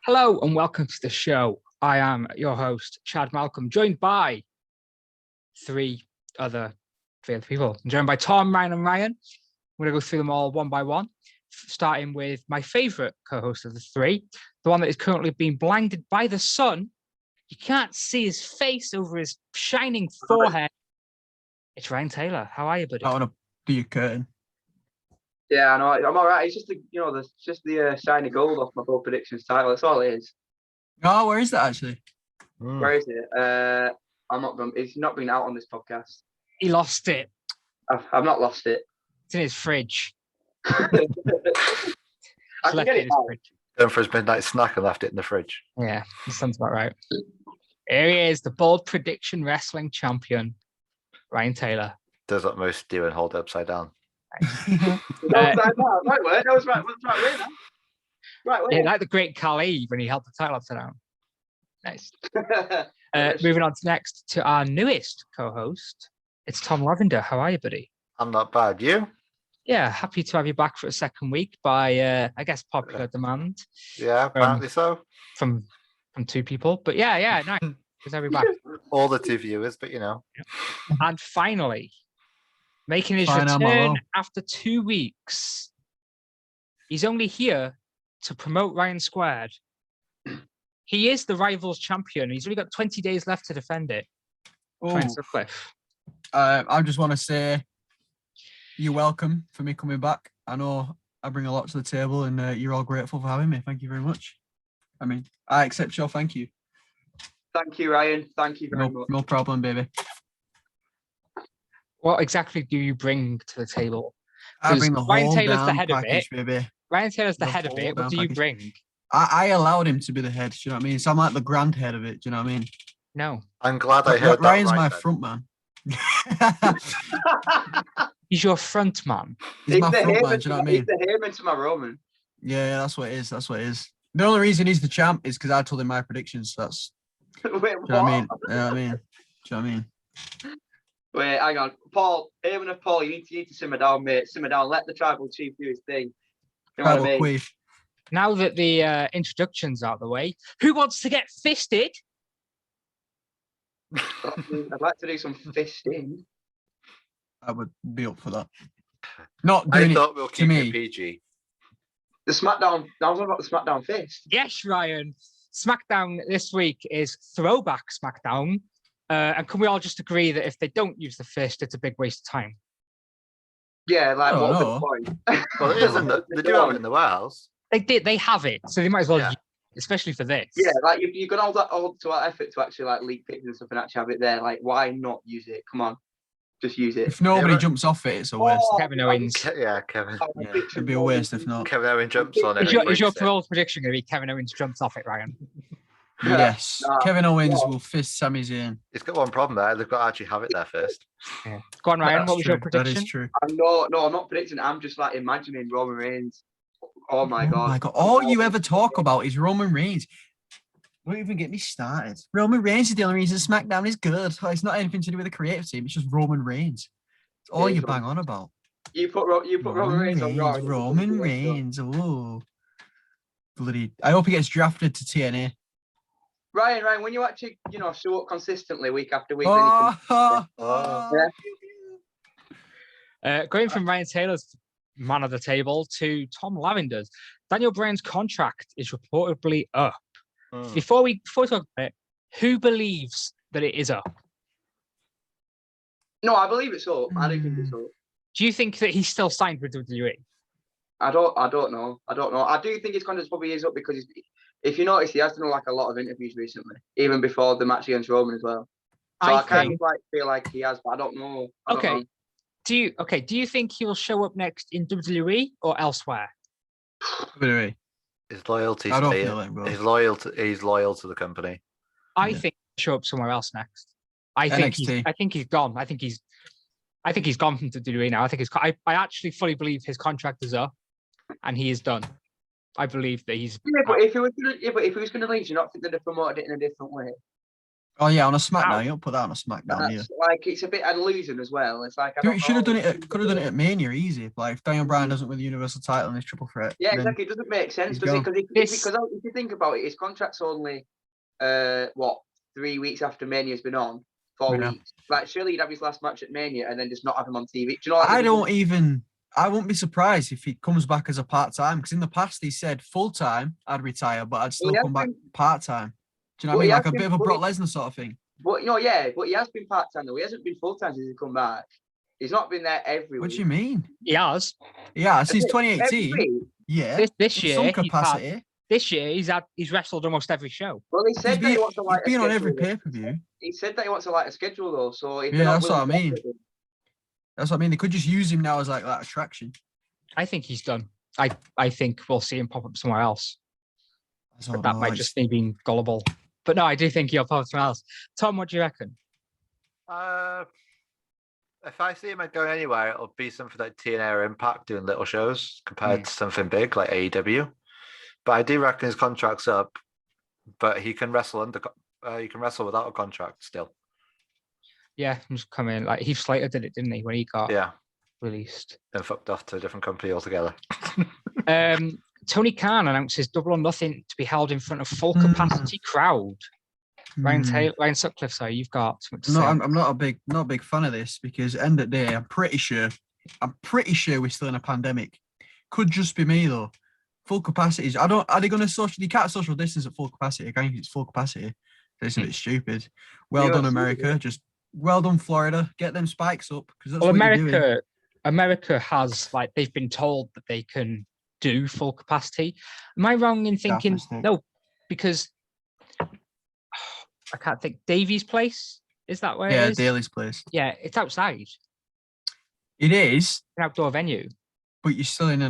Hello and welcome to the show. I am your host, Chad Malcolm, joined by three other people. I'm joined by Tom, Ryan, and Ryan. I'm going to go through them all one by one, starting with my favorite co-host of the three, the one that is currently being blinded by the sun. You can't see his face over his shining forehead. It's Ryan Taylor. How are you, buddy? I want to be a curtain. Yeah, I know. I'm all right. It's just the shiny gold off my bold predictions title. That's all it is. Oh, where is that actually? Where is it? I'm not done. It's not been out on this podcast. He lost it. I've not lost it. It's in his fridge. I can Left get in it his out. fridge. Going for his midnight snack and left it in the fridge. Yeah, that sounds about right. Here he is, the bold prediction wrestling champion, Ryan Taylor. Does what most do and hold it upside down. Right word. That was right. Right way now. Right way. Yeah, like the great Khali when he held the title upside down. Nice. Moving on next to our newest co-host. It's Tom Lavender. How are you, buddy? I'm not bad. You? Yeah, happy to have you back for a second week by, I guess, popular demand. Yeah, apparently so. From two people. But yeah, nice. Good to have you back. All the two viewers, but you know. And finally, making his Fine, I'm return alone. after 2 weeks. He's only here to promote Ryan Squared. He is the Rivals champion. He's only got 20 days left to defend it. Ryan Sutcliffe. I just want to say you're welcome for me coming back. I know I bring a lot to the table and you're all grateful for having me. Thank you very much. I mean, I accept your thank you. Thank you, Ryan. Thank you very much. No problem, baby. What exactly do you bring to the table? I bring the Ryan whole Taylor's the damn head of it. package, baby. Ryan Taylor's the The head of whole it. What damn do you package. bring? I allowed him to be the head. Do you know what I mean? So I'm like the grand head of it. Do you know what I mean? No. I'm glad I heard Ryan's that. my Right front man. He's your front man. He's my the front man. Heyman Do you know what I He's mean? the Heyman to my Roman. Yeah, that's what it is. That's what it is. The only reason he's the champ is because I told him my predictions. So that's. Wait, Do you know what I mean? You know what I mean? Do you know what I mean? Wait, hang on. Paul, Heyman of Paul, you need to simmer down, mate. Simmer down. Let the tribal chief do his thing. You know what I Tribal mean? queef. Now that the introduction's out of the way, who wants to get fisted? I'd like to do some fisting. I would be up for that. Not I doing it. thought we'll keep me. it PG. The SmackDown. I was about the SmackDown fist. Yes, Ryan. SmackDown this week is throwback SmackDown. And can we all just agree that if they don't use the fist, it's a big waste of time? Yeah, like Oh, what no. was the point? Well, it is in the, they do have it in the warehouse. They have it, so they might as well Yeah. use it, especially for this. Yeah, like you've got all to our effort to actually like leak pictures and stuff and actually have it there. Like, why not use it? Come on, just use it. If nobody Yeah, but- jumps off it, it's a waste. Kevin Owens. Yeah, Kevin. Yeah, it'd be a waste if not. Kevin Owen jumps on it. Is and your breaks it. parole prediction going to be Kevin Owens jumps off it, Ryan? Yes. Nah, Kevin Owens yeah. will fist Sami Zayn. It's got one problem there. They've got to actually have it there first. Yeah. Go on, Ryan. That's What was your true. That prediction? is true. I'm not predicting. I'm just like imagining Roman Reigns. Oh my god! Oh my god. All you ever talk about is Roman Reigns. Don't even get me started. Roman Reigns is the only reason SmackDown is good. It's not anything to do with the creative team. It's just Roman Reigns. It's all Yeah, you so- bang on about. You put Roman Reigns on Raw. Roman Reigns. Oh. Bloody. I hope he gets drafted to TNA. Ryan, when you actually show up consistently week after week, then you can, Oh. Yeah. Going from Ryan Taylor's man of the table to Tom Lavender's. Daniel Bryan's contract is reportedly up. Hmm. Before we talk about it, who believes that it is up? No, I believe it's up. I do think it's up. Do you think that he's still signed with WWE? I don't know. I do think his contract probably is up because if you notice, he has done like a lot of interviews recently, even before the match against Roman as well. So I kind of like feel like he has, but I don't know. I don't know. Do you think he will show up next in WWE or elsewhere? WWE. His loyalty. I don't feel it, bro. He's loyal to the company. I Yeah. think he'll show up somewhere else next. I think he's gone. I think he's gone from WWE now. I actually fully believe his contract is up and he is done. I believe that he's Yeah, but if he was gonna leave, do you not think they'd have promoted it in a different way? Oh yeah, on a SmackDown. How? You don't put that on a SmackDown. Yeah. That's like it's a bit an illusion as well. It's like I Dude, don't you should have know. done it. Could have done it at Mania easy. Like if Daniel Bryan doesn't win the Universal title in this triple threat. Yeah, then exactly. It doesn't make sense, he's does it? gone. Because if you think about it, his contract's only what 3 weeks after Mania's been on, 4 weeks. Like surely he'd have his last match at Mania and then just not have him on TV. Do you know? What I won't be surprised if he comes back as a part-time because in the past he said full-time I'd retire, but I'd still Well, he come has back been- part-time. Do you know Well, what I mean? he Like has a bit been- of a well, Brock Lesnar sort of thing. But but he has been part time though. He hasn't been full time since he come back. He's not been there every What week. do you mean? He has. Yeah, since Every 2018. week? Yeah. This in year, some he's had- capacity. this year he's wrestled almost every show. Well, he said that he wants to He's light a been on every schedule. pay-per-view. He said that he wants to light a schedule though. So if Yeah, they're not that's what willing I to mean. offer him- That's what I mean. They could just use him now as like that attraction. I think he's done. I think we'll see him pop up somewhere else. But that might just be being gullible. But no, I do think he'll pop up somewhere else. Tom, what do you reckon? If I see him going anywhere, it'll be something like TNA or Impact doing little shows compared to something big like AEW. But I do reckon his contract's up, but he can wrestle he can wrestle without a contract still. Yeah, just come in. Like Heath Slater did it, didn't he, when he got Yeah, released? and fucked off to a different company altogether. Tony Khan announces Double or Nothing to be held in front of full capacity crowd. Ryan Sutcliffe, sorry, you've got something to No, say. I'm not a big fan of this because end of the day, I'm pretty sure we're still in a pandemic. Could just be me though. Full capacity. Are they going to you can't social distance at full capacity. Can you? It's full capacity. It's a bit stupid. Well done, America. Just well done, Florida. Get them spikes up because that's Well, what you're doing. America has they've been told that they can do full capacity. Am I wrong in thinking mistake. no? Because I can't think. Davies Place, is that where Yeah, it is? Daly's place. Yeah, it's outside, It is, an outdoor venue. but you're still in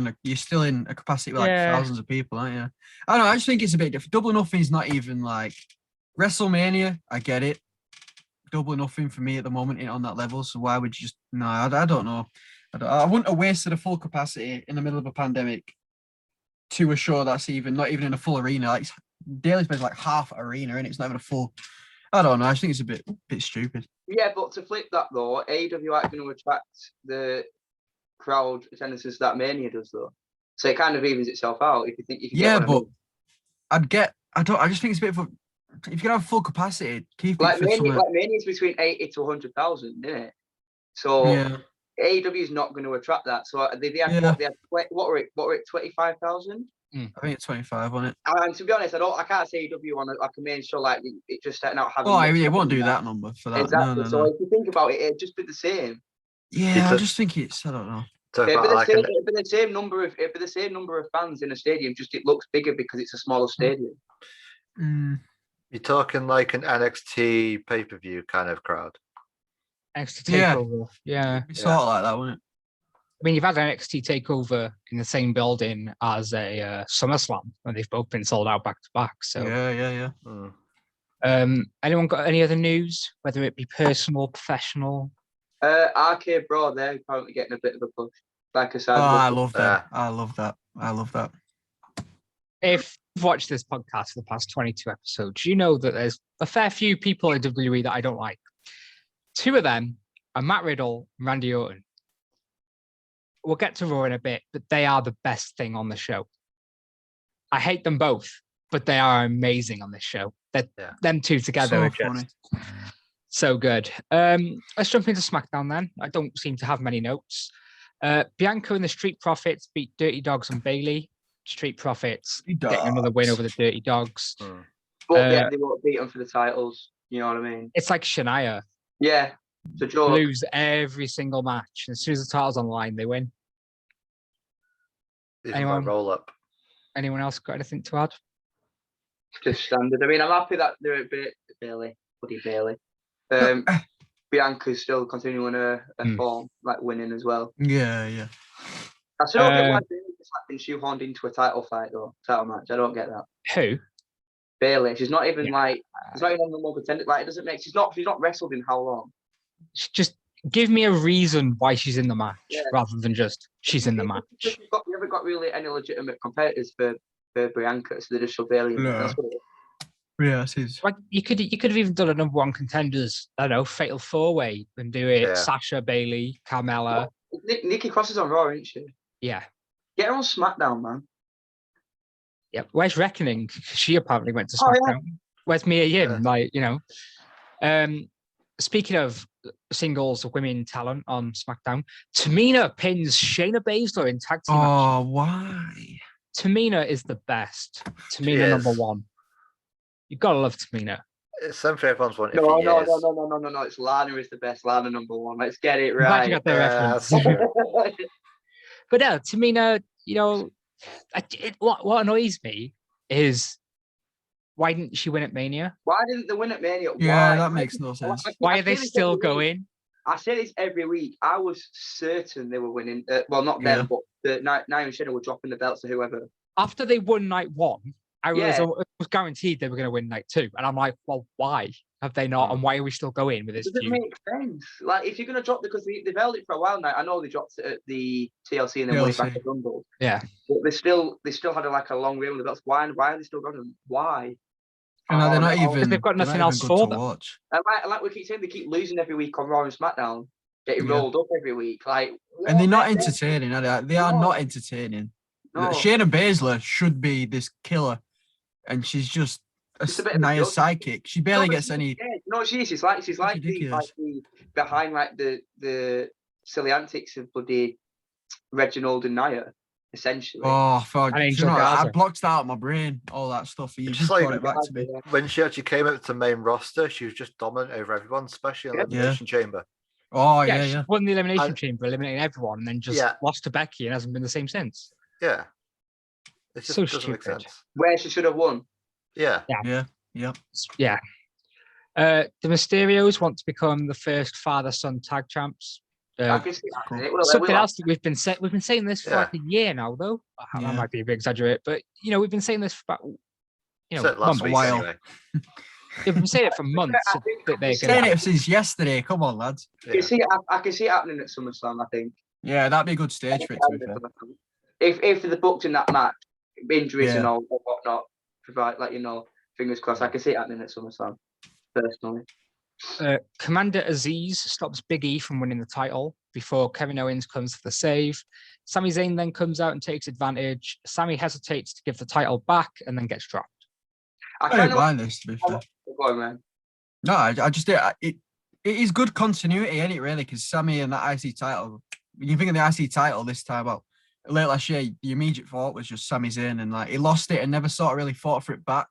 a capacity with like Yeah. thousands of people, aren't you? I don't know. I just think it's a bit different. Double or Nothing is not even like WrestleMania. I get it. Double or Nothing for me at the moment ain't on that level. So why would you just? No, I don't know. I wouldn't have wasted a full capacity in the middle of a pandemic to a show that's not even in a full arena. Like Daly's plays like half arena, and it's not even a full. I don't know. I just think it's a bit stupid. Yeah, but to flip that though, AEW aren't going to attract the crowd attendances that Mania does though. So it kind of evens itself out if you think. If you Yeah, get what I but mean. I just think it's a bit of a. If you can have full capacity, keep Like it for Mania, somewhere. Mania's between 80 to 100,000, isn't it? So Yeah. AEW is not going to attract that. So they had Yeah. what were it 25,000? I think it's 25 on it. And to be honest, I can't say AEW on a main show like it just starting out having. Oh, much it won't than do that number for that. Exactly. No. So if you think about it, it'd just be the same. Yeah, I It's just think it's. I don't know. So It'd be the like same. It'd be the same number of fans in a stadium. Just it looks bigger because it's a smaller stadium. you're talking like an NXT pay-per-view kind of crowd. NXT Yeah. Takeover. Yeah. It's sort of like that, wouldn't it? I mean, you've had NXT Takeover in the same building as a SummerSlam, and they've both been sold out back to back. So, Yeah. anyone got any other news, whether it be personal, professional? Arcade Brawl, they're currently getting a bit of a push. Like I said, Oh, I love that. I love that. If you've watched this podcast for the past 22 episodes, you know that there's a fair few people in WWE that I don't like. Two of them are Matt Riddle and Randy Orton. We'll get to Raw in a bit, but they are the best thing on the show. I hate them both, but they are amazing on this show. Them two together So are just so good. Let's jump into SmackDown then. I don't seem to have many notes. Bianca and the Street Profits beat Dirty Dogs and Bailey. Street Profits getting another win over the Dirty Dogs. But they won't beat them for the titles. You know what I mean? It's like Shania. Yeah. So Joe Lose every single match. As soon as the title's on the line, they win. This is Anyone? my roll up. Anyone else got anything to add? just standard. I mean, I'm happy that they're a bit Bailey, Buddy Bailey. Bianca's still continuing her form, like winning as well. Yeah. I still don't get why Bailey just been shoehorned into a title fight though, title match. I don't get that. Who? Bailey. She's not even she's not even on the more contender. Like it doesn't make. She's not wrestled in how long? Just give me a reason why she's in the match, Yeah. rather than just she's in the match. We haven't got really any legitimate competitors for Bianca, so they just shove Bailey in. No. That's what it is. Yeah, it is. Like you could have even done a number one contenders, I don't know, fatal four way and do it Yeah. Sasha, Bailey, Carmella. Nikki Cross is on Raw, isn't she? Yeah. Get her on SmackDown, man. Yep. Where's Reckoning? She apparently went to Oh, SmackDown. yeah. Where's Mia Yim? Yeah. Like, you know. Speaking of singles women talent on SmackDown, Tamina pins Shayna Baszler in tag team match. Oh, why? Tamina is the best. She Tamina number is. one. You gotta love Tamina. It's something everyone's wanted No, for no, years. no. It's Lana is the best. Lana number one. Let's get it I'm glad you right. got the reference. that's true. But no, Tamina, you know, what annoys me is why didn't she win at Mania? Why didn't they win at Mania? Yeah, Why? that makes no sense. Why I are they say this still every week. going? I say this every week. I was certain they were winning. Well, not Yeah. them, but Nia and Shayna were dropping the belts to whoever. After they won night one, I Yeah. was guaranteed they were going to win night two. And I'm like, well, why have they not? And why are we still going with this Does it feud? make sense? Like, if you're going to drop, because they've held it for a while now. I know they dropped it at the TLC and then won it back TLC. at Rumble. Yeah. But they still had a long reign with the belts. Why are they still got them? Why? And they're not no. even. they've got they're nothing not else even for good to them. watch. And like we keep saying, they keep losing every week on Raw and SmackDown, getting Yeah. rolled up every week. Like, And they're not what the heck? entertaining, are they? They are No. not entertaining. No. Shayna Baszler should be this killer, and she's just Just a bit of a Nia's joke. sidekick. She barely No, but gets any. Yeah, no, she is. She's like the ridiculous. behind like the silly antics of bloody Reginald and Nia, essentially. Oh, fuck. And You Angel know, I Garza. blocked that out of my brain, all that stuff. You It's just like- brought it back to me. When she actually came up to the main roster, she was just dominant over everyone, especially in the Yeah. Elimination Chamber. Oh, Yeah, yeah, she yeah. won the Elimination And- Chamber, eliminating everyone, and then just Yeah. lost to Becky and hasn't been the same since. Yeah. It just So doesn't make stupid. sense. Where she should have won. Yeah. Yeah. Yeah. The Mysterios want to become the first father-son tag champs. I can see that. cool. Well, Something we'll- else that we've been saying this for Yeah. like a year now, though. I Yeah. might be a bit exaggerate, but you know, we've been saying this for about Said it last months. week while. anyway. We've been saying it for months I think that they're I'm going Saying to. it since yesterday. Come on, lads. I can Yeah. see it. I can see it happening at SummerSlam. I think. Yeah, that'd be a good stage for it, to be fair. If they're booked in that match, injuries and Yeah. all and whatnot, provide fingers crossed. I can see it happening at SummerSlam. Personally, Commander Aziz stops Big E from winning the title before Kevin Owens comes for the save. Sami Zayn then comes out and takes advantage. Sami hesitates to give the title back and then gets dropped. I I kind don't of mind this, to be fair. go on, man. No, I just it is good continuity, ain't it? Really, because Sammy and that IC title. When you think of the IC title this time, well, late last year, the immediate thought was just Sami Zayn, and like he lost it and never sort of really fought for it back.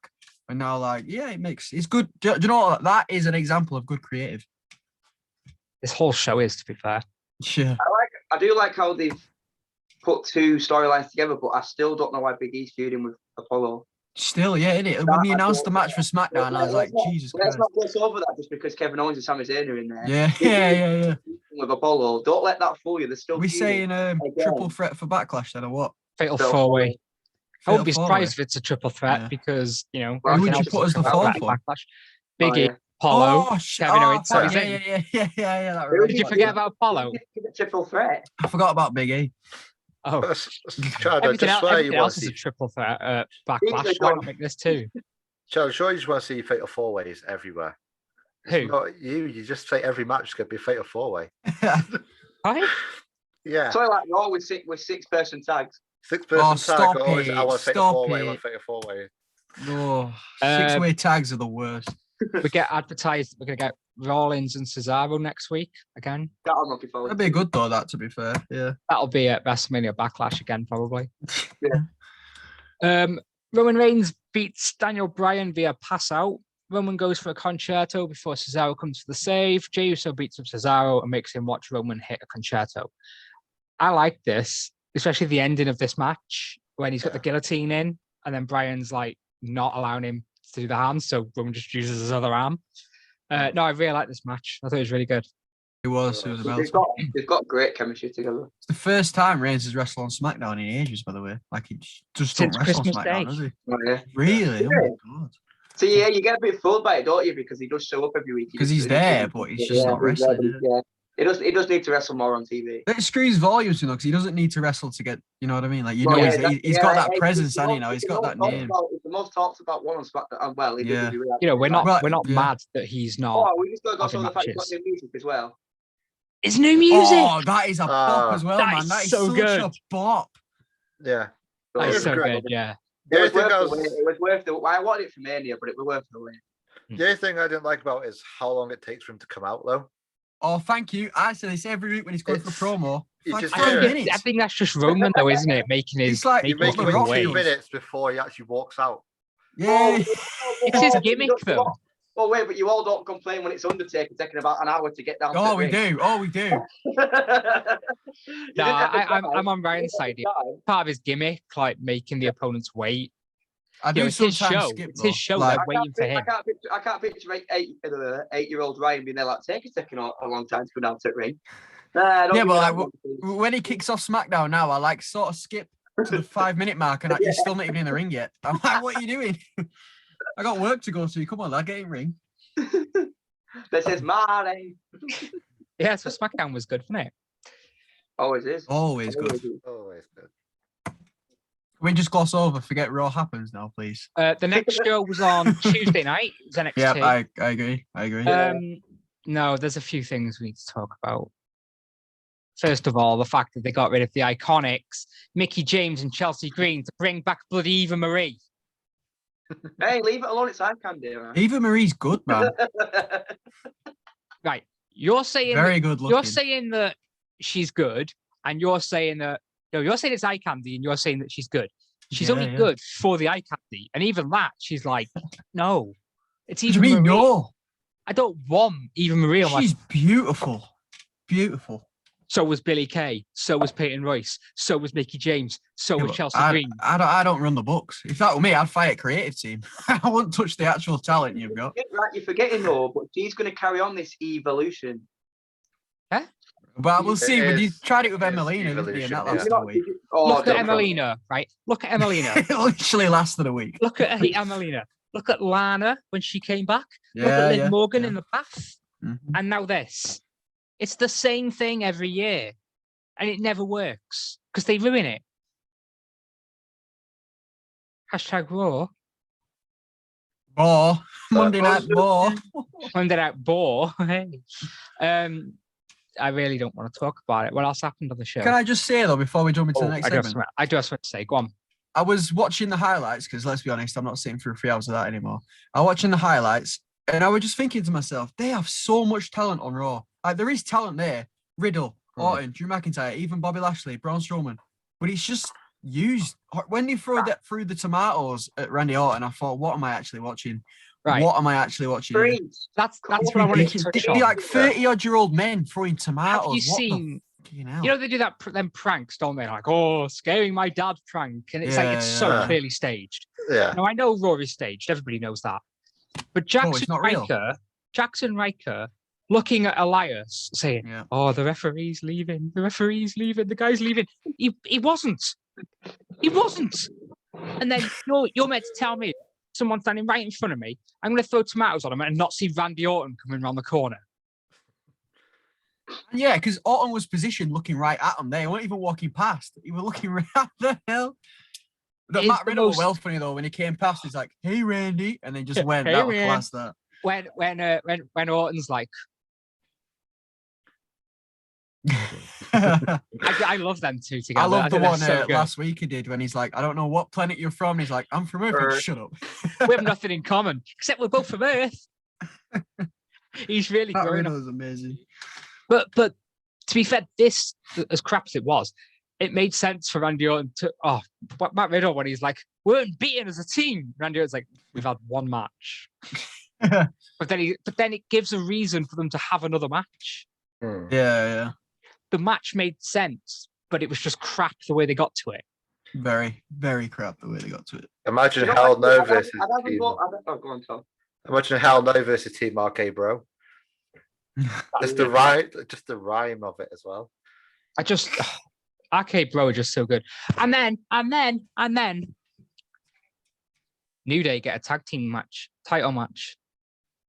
And now, like, yeah, it's good. Do you know what? That is an example of good creative. This whole show is, to be fair. Yeah, I do like how they've put two storylines together, but I still don't know why Big E's feuding with Apollo. still, yeah, innit? When he announced the match for SmackDown, I was like, Jesus Let's Christ. not gloss over that just because Kevin Owens and Sami Zayn are in there. Yeah. With Apollo, don't let that fool you. They're still We feuding. saying triple threat for Backlash then, or what? Fatal Fatal four-way. I wouldn't be Fatal surprised if it's a triple threat Yeah. because, you know, Well, Who would everything you else put is as the a triple fourth threat one? Backlash. Oh, Big E, yeah. Apollo, Kevin Owens, Sami fuck, Zayn. yeah. That Who reminds Did you me. forget about Apollo? Give it triple threat. I forgot about Big E. Oh, Chad, I everything just else, swear you everything want else to is a see. triple threat These Backlash. are Why done. not make this too? Chad, I'm sure you just want to see fatal four ways everywhere. It's Who? not you. You just say every match is going to be a fatal four way. Right? Yeah. So like Raw with six person tags. Six person Oh, tag. stop Always, I it, want a fatal stop four way. I it. want a fatal four way. Oh, six-way tags are the worst. We get advertised. We're going to get Rollins and Cesaro next week again. That I'm looking forward. That'd be good though. That, to be fair, yeah. That'll be at WrestleMania Backlash again, probably. Yeah. Roman Reigns beats Daniel Bryan via pass out. Roman goes for a concerto before Cesaro comes for the save. Jey Uso beats up Cesaro and makes him watch Roman hit a concerto. I like this, especially the ending of this match when he's got the guillotine in, and then Bryan's like not allowing him to do the hands, so Roman just uses his other arm. No, I really like this match. I thought it was really good. It was a belt. They've got great chemistry together. It's the first time Reigns has wrestled on SmackDown in ages, by the way. Like he just don't Since wrestle on Christmas SmackDown, Day. does he? Oh, yeah. Really? Oh my god. So yeah, you get a bit fooled by it, don't you? Because he does show up every week. Because he's there, but he's just not wrestling, Yeah. He does need to wrestle more on TV. It screws volumes, because he doesn't need to wrestle to get, you know what I mean? Like, Well, he's got that hey, presence, the and most- he's the got most that talked name. It's the most talked about one on SmackDown. Well, in Yeah. WWE. we're not Right, yeah. mad that he's not. Oh, we just got to go having through the fact he's got matches. new music as well. It's new music. Oh, that is a bop as well, That man. is That is so such good. a bop. Yeah. That It is was so great. good. Yeah. The It only was thing worth I the was, wait. It was worth the. I wanted it for Mania, but it was worth the wait. the only thing I didn't like about it is how long it takes for him to come out though. Oh, thank you. I say this every week when he's going for It's- promo. you Like just 5 hear it. minutes. I think that's just Roman, though, isn't it? Making his It's like- You making make What him the his Rock wait 2 way. is. minutes before he actually walks out. Yeah. It's his gimmick, though. Oh wait, but you all don't complain when it's Undertaker taking about an hour to get down. Oh, to we the ring. do. Oh, we do. No, I'm on Ryan's side here. Part of his gimmick, like making the opponents wait. I You do know, it's his sometimes show. skip. It's his though. show. Like, They're waiting for him. I can't picture 8-year-old Ryan being there like it's taking a long time to go down to the ring. Nah, don't Yeah, give but me like, that one, when he kicks off SmackDown now, I like sort of skip to the 5-minute mark, and he's still not even in the ring yet. I'm like, what are you doing? I got work to go to. Come on, lad, get in ring. please. This is my name. Yeah, so SmackDown was good, wasn't it? Always is. Always good. Always is. Always good. Can we just gloss over, forget Raw happens now, please? The next show was on Tuesday night. It was NXT. Yeah, I agree. I agree. No, there's a few things we need to talk about. First of all, the fact that they got rid of the Iconics, Mickey James and Chelsea Green, to bring back bloody Eva Marie. Hey, leave it alone. It's eye candy. Right? Eva Marie's good, man. Right. You're saying Very good looking. you're saying that she's good, and you're saying that you're saying it's eye candy, and you're saying that she's good. She's Yeah, only yeah. good for the eye candy, and even that, she's like, no, it's What do Eva you mean, Marie. no? I don't want Eva Marie on my. She's beautiful. Beautiful. So was Billy Kay. So was Peyton Royce. So was Mickey James. So Yeah, was but Chelsea I, Green. I don't run the books. If that were me, I'd fight a creative team. I wouldn't touch the actual talent you've got. Right, you're forgetting though, but she's going to carry on this evolution. But we'll see. When you It tried it with is Emelina, didn't you? And that evolution, lasted yeah. a week. Oh, Look at don't try. Emelina, right? Look at Emelina. It literally lasted a week. Look at Emelina. Look at Lana when she came back. Look Yeah, at Liv yeah, Morgan yeah. in the bath. Mhm. And now this. It's the same thing every year. And it never works because they ruin it. Hashtag Raw. Raw. Monday Night Raw. Monday Night Bore. Hey. I really don't want to talk about it. What else happened on the show? Can I just say, though, before we jump into the next I do have segment? something- I do have something to say. Go on. I was watching the highlights because let's be honest, I'm not sitting through 3 hours of that anymore. I was watching the highlights and I was just thinking to myself, they have so much talent on Raw. Like there is talent there. Riddle, Orton, Drew McIntyre, even Bobby Lashley, Braun Strowman. But it's just used. When they threw the tomatoes at Randy Orton, I thought, what am I actually watching? Right. What am I actually watching? here? Freeze. That's It's what I wanted to ridiculous. touch They're on. like 30-odd-year-old men throwing tomatoes. Have you What seen? the fucking hell? You know they do that them pranks, don't they? Like, oh, scaring my dad prank, and it's like it's so Yeah. clearly staged. Yeah. Now I know Raw is staged; everybody knows that. But Jackson not real. Riker, looking at Elias, saying, Yeah. "Oh, the referee's leaving. The referee's leaving. The guy's leaving." He wasn't. He wasn't. And then you're meant to tell me someone standing right in front of me, I'm going to throw tomatoes on him and not see Randy Orton coming around the corner. Yeah, because Orton was positioned looking right at him. They weren't even walking past. He was looking right at the hell. It The is Matt the Riddle was most- well funny though. When he came past, he's like, "Hey, Randy," and then just went. Hey, That was man. class. That. When Orton's like, I I love them two together. love the think they're one so good. last week he did when he's like, "I don't know what planet you're from." And he's like, "I'm from Earth." Like, Earth. shut up. We have nothing in common except we're both from Earth. He's really Matt growing up. Riddle is amazing. But to be fair, this as crap as it was, it made sense for Randy Orton to Matt Riddle when he's like, "We weren't beaten as a team." Randy Orton's like, "We've had one match," but then it gives a reason for them to have another match. Hmm. Yeah. The match made sense, but it was just crap the way they got to it. Very, very crap the way they got to it. Imagine You know, Hell No I'd versus have Team. go on, Tom. Imagine Hell No versus Team RK Bro. Just the rhyme of it as well. I just Arcade Bro are just so good. And then New Day get a tag team match, title match.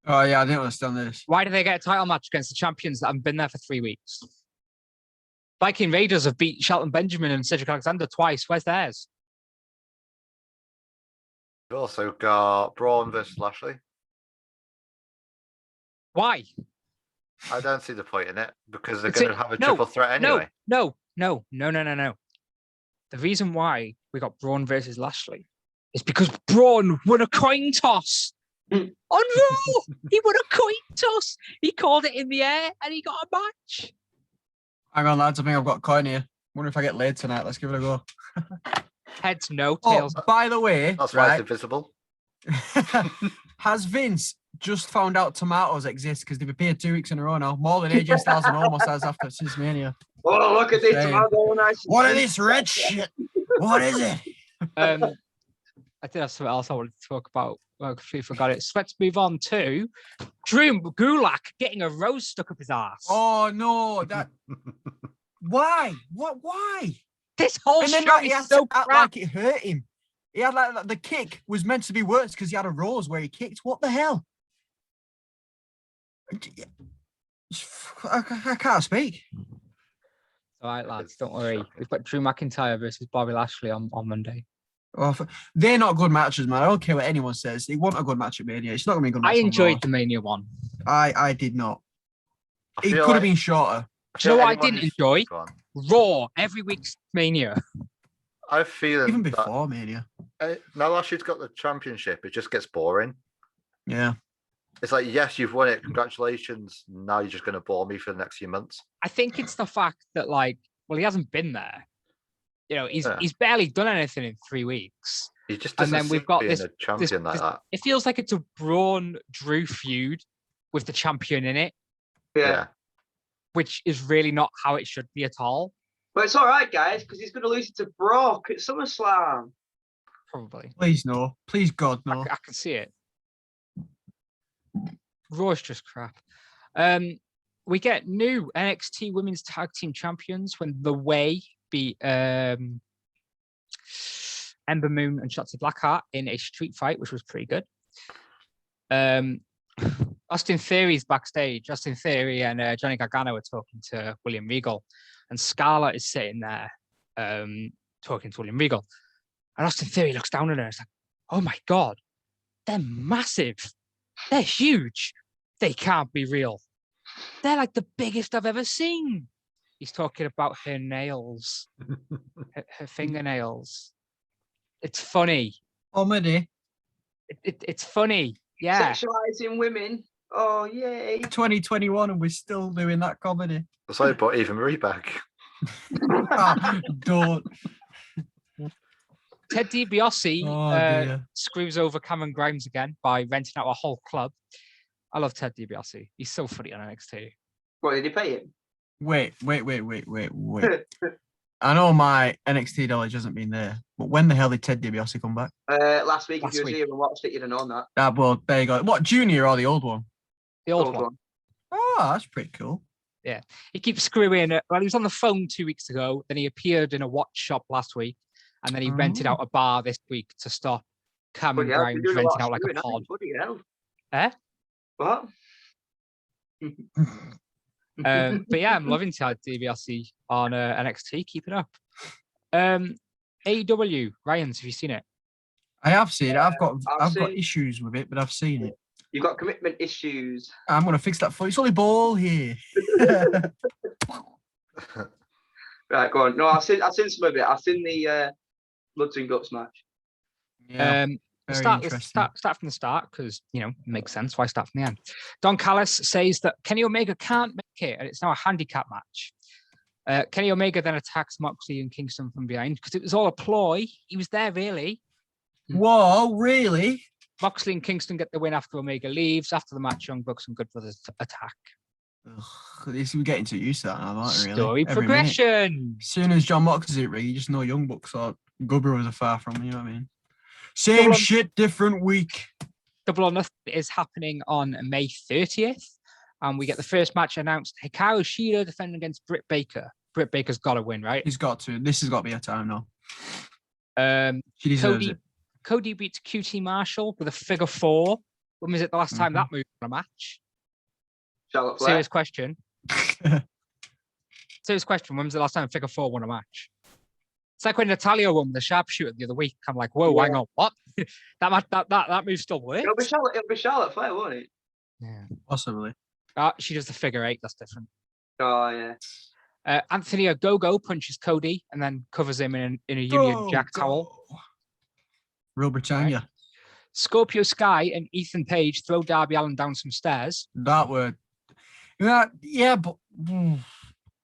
Oh yeah, I didn't understand this. Why do they get a title match against the champions that haven't been there for 3 weeks? Viking Raiders have beat Shelton Benjamin and Cedric Alexander twice. Where's theirs? We've also got Braun versus Lashley. Why? I don't see the point in it because they're It's going a- to have a no, triple threat anyway. No. The reason why we got Braun versus Lashley is because Braun won a coin toss on Raw. He won a coin toss. He called it in the air and he got a match. Hang on, lads. I think I've got a coin here. Wonder if I get laid tonight. Let's give it a go. Heads no, Oh, tails. by the way, That's why right, it's invisible. has Vince just found out tomatoes exist because they've appeared 2 weeks in a row now? More than AJ Styles and almost has after since Mania. Oh, look at this. Saying, Tomato, nice and What is sweet. this red shit? What is it? I think that's something else I wanted to talk about. I completely forgot it. So let's move on to Drew Gulak getting a rose stuck up his ass. Oh no, that. Why? What? Why? This whole And then show he is has so to act crap. like it hurt him. He had like the kick was meant to be worse because he had a rose where he kicked. What the hell? I can't speak. All right, lads, don't worry. We've got Drew McIntyre versus Bobby Lashley on Monday. Oh, they're not good matches, man. I don't care what anyone says. They want a good match at Mania. It's not gonna be a good match. I on enjoyed Raw. the Mania one. I did not. I It feel could have like- been shorter. Do you know feel what I anyone didn't who's- enjoy? Go on. Raw every week's Mania. I have a feeling Even that, before Mania. now Lashley's got the championship, it just gets boring. Yeah. It's like, yes, you've won it. Congratulations. Now you're just going to bore me for the next few months. I think it's the fact that, like, well, he hasn't been there. You know, Yeah. he's barely done anything in 3 weeks. He just And doesn't then we've seem got being this- a champion like that. It feels like it's a Braun Drew feud with the champion in it, Yeah. which is really not how it should be at all. But it's all right, guys, because he's going to lose it to Brock at SummerSlam. Probably. Please no. Please God no. I can see it. Raw's just crap. We get new NXT Women's Tag Team Champions when The Way beat Ember Moon and Shotzi Blackheart in a street fight, which was pretty good. Austin Theory's backstage. Austin Theory and Johnny Gargano are talking to William Regal, and Scarlett is sitting there talking to William Regal. And Austin Theory looks down at her and is like, oh my God, they're massive. They're huge. They can't be real. They're like the biggest I've ever seen. He's talking about her nails, her fingernails. It's funny. Comedy. It's funny. Yeah. Sexualizing women. Oh, yay. 2021 and we're still doing that comedy. That's why I brought Eva Marie back. Ah, don't. Ted DiBiase Oh, dear. screws over Cameron Grimes again by renting out a whole club. I love Ted DiBiase. He's so funny on NXT. What, did he pay him? Wait. I know my NXT knowledge hasn't been there, but when the hell did Ted DiBiase come back? Last week, Last if you week. was here and watched it, you'd have known that. Well, there you go. What, Junior or the old one? The old Old one. one. Oh, that's pretty cool. He keeps screwing. Well, he was on the phone 2 weeks ago. Then he appeared in a watch shop last week, and then he rented out a bar this week to stop Cameron Bloody hell, Grimes you're doing a lot renting of out like a screwing, pod. haven't you? Bloody hell. Eh? What? But yeah, I'm loving Ted DiBiase on NXT. Keep it up. AEW, Ryan's, have you seen it? I have seen it. I've got I've got seen- issues with it, but I've seen it. You've got commitment issues. I'm gonna fix that for you. It's only ball here. Right, go on. No, I've seen some of it. I've seen the Bloods and Guts match. yeah, Let's very let's interesting. start from the start because it makes sense. Why start from the end? Don Callis says that Kenny Omega can't make it, and it's now a handicap match. Kenny Omega then attacks Moxley and Kingston from behind because it was all a ploy. He was there really. Whoa, really? Moxley and Kingston get the win after Omega leaves. After the match, Young Bucks and Good Brothers attack. Ugh, we're getting too used to that now, aren't we? Really? Story Every minute. progression. As soon as John Moxley's in it, you just know Young Bucks or Good Brothers are far from. You know what I mean? Same Double- shit, different week. Double or Nothing is happening on May 30th. And we get the first match announced. Hikaru Shida defending against Britt Baker. Britt Baker's got to win, right? He's got to. This has got to be a time now. Um, She deserves it. Cody beats QT Marshall with a figure 4, When was it the last time that moved on a match? Charlotte Flair. Serious question. Serious question. When was the last time Figure 4 won a match? It's like when Natalia won the sharpshooter the other week. I'm like, whoa, hang on, what? that move still works. It'll be Charlotte Flair, won't it? Yeah. Possibly. She does the figure 8. That's different. Oh yeah. Anthony Ogogo punches Cody and then covers him in a Union Jack towel. Real Britannia. Right. Scorpio Sky and Ethan Page throw Darby Allin down some stairs. That were, yeah, but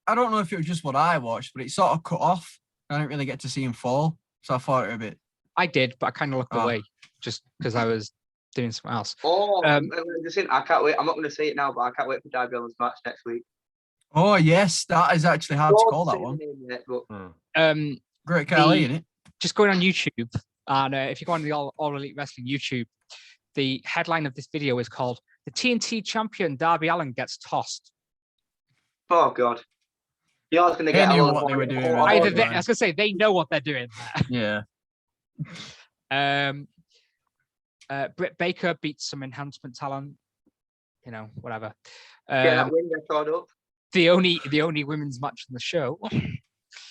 I don't know if it was just what I watched, but it sort of cut off. I didn't really get to see him fall, so I thought it a bit. I did, but I kind of looked away just because I was doing something else. Oh, I can't wait. I'm not going to say it now, but I can't wait for Darby Allin's match next week. Oh yes, that is actually hard to call that one. Great Khali, isn't it? Just going on YouTube, and if you go on the All Elite Wrestling YouTube, the headline of this video is called "The TNT Champion Darby Allin Gets Tossed." Oh God. Yeah, I was going to get. They knew what they were doing. I was going to say they know what they're doing there. Yeah. Britt Baker beats some enhancement talent. Whatever. Get that win record up. The only women's match on the show.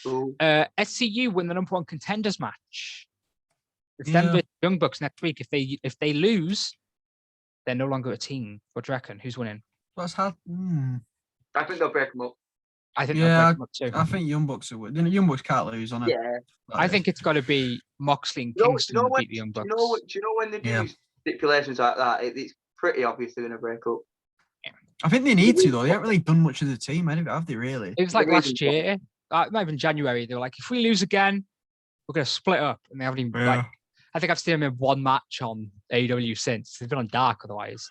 SCU win the #1 contenders match. It's them versus Young Bucks next week. If they lose, they're no longer a team. What do you reckon? Who's winning? That's hard. I think they'll break them up. I think they'll break them up too. I think Young Bucks will win. Young Bucks can't lose on it. Yeah. I think it's got to be Moxley and Kingston who beat the Young Bucks. Do you know when they do stipulations like that? It's pretty obvious they're going to break up. I think they need to though. They haven't really done much of the team, have they? Really? It was like last year, not even January. They were like, if we lose again, we're going to split up, and they haven't even. Like, I think I've seen them in one match on AEW since. They've been on Dark otherwise.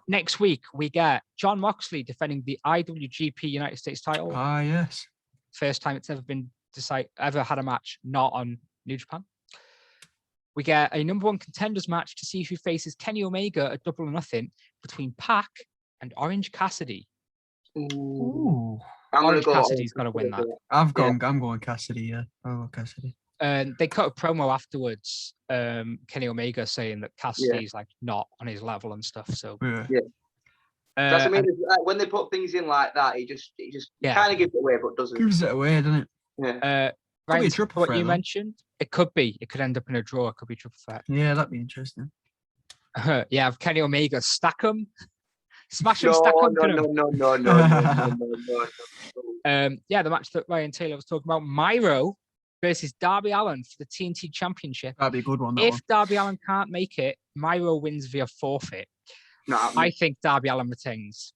Next week we get Jon Moxley defending the IWGP United States title. Ah, yes. First time it's ever had a match not on New Japan. We get a #1 contenders match to see who faces Kenny Omega at Double or Nothing between Pac and Orange Cassidy. Ooh. Orange Cassidy's got to win that. I'm going Cassidy. Yeah, I'll go Cassidy. They cut a promo afterwards. Kenny Omega saying that Cassidy's like not on his level and stuff. So that's what I mean. When they put things in like that, he just kind of gives it away, but doesn't. Gives it away, doesn't it? Yeah. Could be a triple what threat, you mentioned, it could be. It could end up in a draw. It could be triple threat. Yeah, that'd be interesting. Have Kenny Omega stack him, smash him, stack him. No. The match that Ryan Taylor was talking about, Miro versus Darby Allin for the TNT Championship. That'd be a good one. If Darby Allin can't make it, Miro wins via forfeit. I think Darby Allin retains.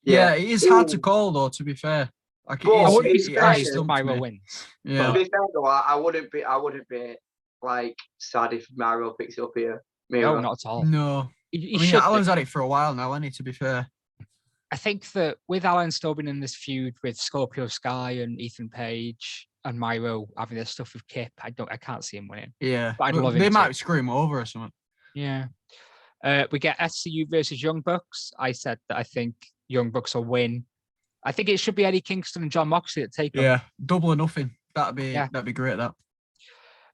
Yeah, it is hard to call though. To be fair, I wouldn't be surprised if Miro wins. Yeah. To be fair though, I wouldn't be like sad if Miro picks it up here. No, not at all. No. Allen's had it for a while now, hasn't he? To be fair. I think that with Allin still being in this feud with Scorpio Sky and Ethan Page and Miro having this stuff with Kip, I can't see him winning. Yeah, but I'd love they might screw him over or something. Yeah. We get SCU versus Young Bucks. I said that I think Young Bucks will win. I think it should be Eddie Kingston and Jon Moxley that take them. Yeah, double or nothing. That'd be great.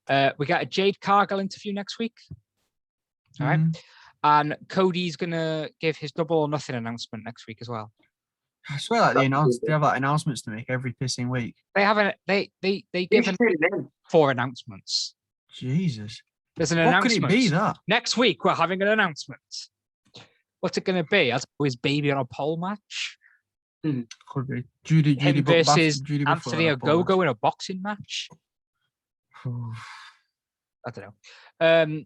That. We get a Jade Cargill interview next week. All right. And Cody's gonna give his Double or Nothing announcement next week as well. I swear they have like announcements to make every pissing week. They give 4 announcements. Jesus. There's an what announcement. Could it be that? Next week we're having an announcement. What's it gonna be? As always, baby on a pole match. Could be Judy versus Anthony Ogogo in a boxing match. I don't know.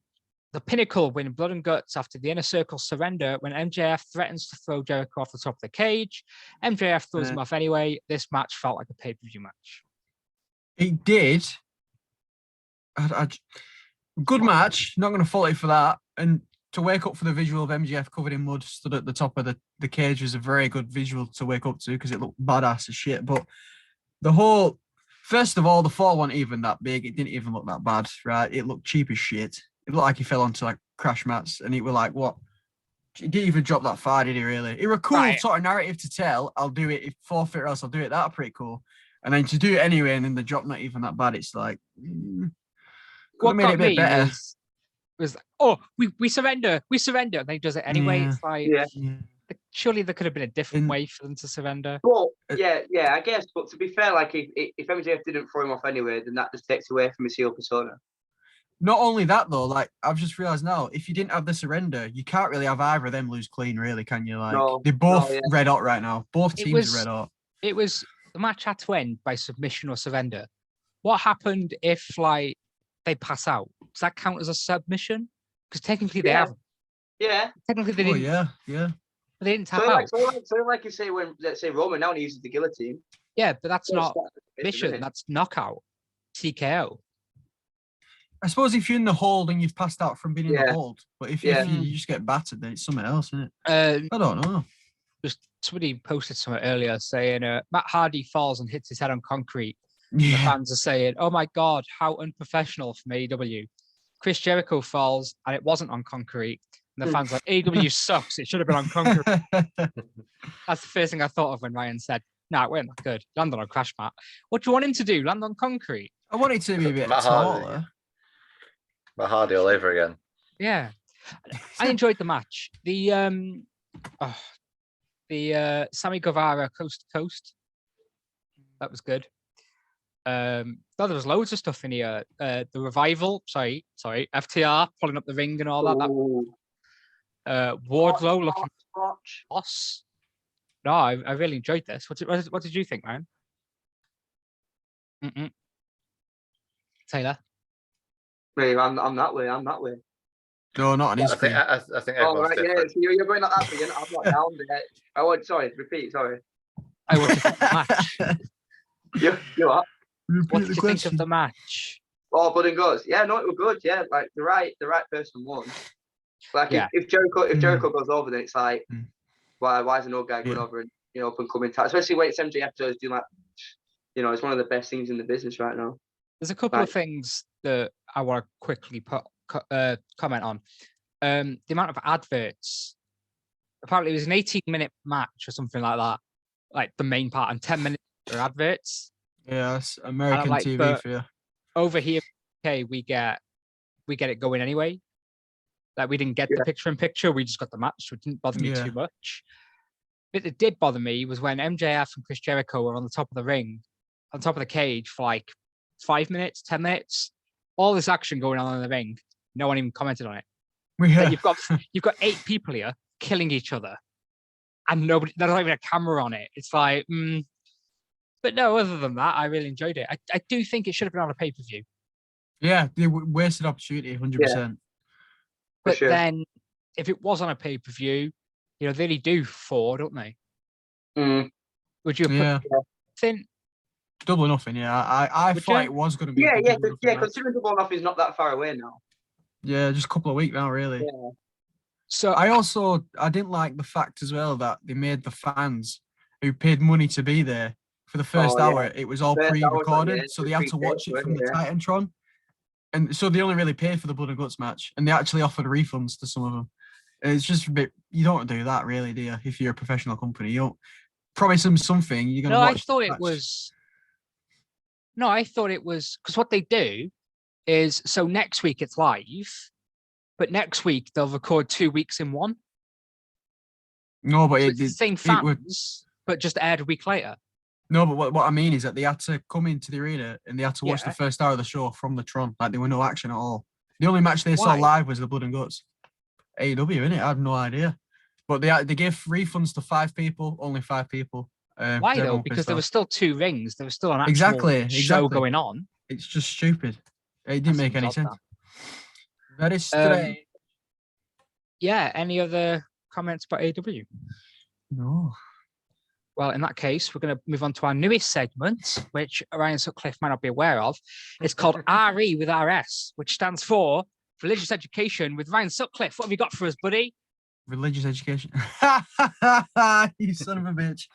The Pinnacle win Blood and Guts after the Inner Circle surrender when MJF threatens to throw Jericho off the top of the cage. MJF throws him off anyway. This match felt like a pay-per-view match. It did. Good match. Not going to fault it for that. And to wake up for the visual of MJF covered in mud stood at the top of the cage was a very good visual to wake up to because it looked badass as shit. But first of all, the fall wasn't even that big. It didn't even look that bad, right? It looked cheap as shit. It looked like he fell onto like crash mats and it was like, what? He didn't even drop that far, did he really? It was a cool sort of narrative to tell. I'll do it if forfeit or else I'll do it. That's pretty cool. And then to do it anyway and then the drop not even that bad, it's like, what made it a bit better. was like, oh, we surrender, we surrender. And then he does it anyway. Yeah. It's like, Yeah. Yeah. surely there could have been a different In- way for them to surrender. But Uh, yeah, I guess. But to be fair, like if MJF didn't throw him off anyway, then that just takes away from his heel persona. Not only that though, like I've just realised now, if you didn't have the surrender, you can't really have either of them lose clean, really, can you? Like No, they're both yeah. red hot right now. Both It teams was- are red hot. It was the match had to end by submission or surrender. What happened if like they pass out? Does that count as a submission? Because technically they Yeah. have. Yeah. Technically they Oh didn't. yeah. They didn't tap So out. like you say when let's say Roman now he uses the guillotine. Yeah, but that's Yeah, not it's submission. isn't it? That's knockout. TKO. I suppose if you're in the hold and you've passed out from being in Yeah. the hold, but if Yeah. you just get battered, then it's something else, isn't it? I I don't know. just somebody posted something earlier saying Matt Hardy falls and hits his head on concrete. The Yeah. fans are saying, "Oh my god, how unprofessional from AEW." Chris Jericho falls and it wasn't on concrete. And the Hmm. fans are like, AEW sucks. It should have been on concrete. That's the first thing I thought of when Ryan said, "Nah, it weren't that good. Land on a crash mat." What do you want him to do? Land on concrete? I want it to be a bit Matt Hardy. taller. Matt Hardy all over again. Yeah, I enjoyed the match. The Sammy Guevara coast to coast. That was good. There was loads of stuff in here. The revival, sorry, FTR pulling up the ring and all that. Ooh. Wardlow looking Watch. boss. No, I really enjoyed this. What did you think, man? Taylor. Really, I'm that way. I'm that way. No, not on his I think screen. I think Oh, everyone's right, yeah. different. So you're going like that again. I'm not down there. I want. Sorry, repeat. Sorry. I what did you think of the match? You what? What did you think of the match? Oh, Blood and Guts. Yeah, no, it was good. Yeah, like the right person won. Like Yeah. if Jericho goes over, then it's like, Mm. why is an old guy going Yeah. over and up and coming talent, especially when it's MJF doing like, it's one of the best things in the business right now. There's a couple of Right. things that I want to quickly comment on. The amount of adverts. Apparently, it was an 18-minute match or something like that. Like the main part, and 10 minutes for adverts. Yeah, it's American like, TV but- for you. Over here, okay, we get it going anyway. Like we didn't get the Yeah. picture-in-picture. We just got the match, so it didn't bother me Yeah. too much. But it did bother me was when MJF and Chris Jericho were on the top of the ring, on top of the cage for like 5 minutes, 10 minutes. All this action going on in the ring. No one even commented on it. Yeah. Then you've got 8 people here killing each other, and there's not even a camera on it. It's like, but no. Other than that, I really enjoyed it. I do think it should have been on a pay-per-view. Yeah, they wasted opportunity, 100%. For But sure. then, if it was on a pay-per-view, they only do 4, don't they? Mm. Would you have Yeah, put thin? double or nothing. Yeah, I Would thought you? it was going to be. Yeah, a yeah, double or nothing match. considering Double or Nothing is not that far away now. Yeah, just a couple of weeks now, really. Yeah. So I didn't like the fact as well that they made the fans who paid money to be there for the first Oh, yeah. hour. It was all First hour was like, pre-recorded, yeah, so they had to watch it from the yeah. Titantron, and so they only really paid for the Blood and Guts match, and they actually offered refunds to some of them. And it's just a bit. You don't do that, really, do you? If you're a professional company, you don't promise them something. You're gonna. no, I watch the thought it match. was. No, I thought it was because what they do is so next week it's live, but next week they'll record 2 weeks in one. No, but So it, it's the it, same it would- fans, but just aired a week later. No, but what I mean is that they had to come into the arena and they had to watch Yeah. the first hour of the show from the Tron. Like there were no action at all. The only match they saw Why? live was the Blood and Guts. AEW, innit? I have no idea. But they gave refunds to 5 people, only 5 people. Why 'cause though? everyone Because pissed there off. were still 2 rings. There was still an actual Exactly, show exactly. going on. It's just stupid. It didn't That make seems any odd, sense. that. Very strange. Yeah. Any other comments about AEW? No. Well, in that case, we're going to move on to our newest segment, which Ryan Sutcliffe might not be aware of. It's called RE with RS, which stands for Religious Education with Ryan Sutcliffe. What have you got for us, buddy? Religious education. You son of a bitch.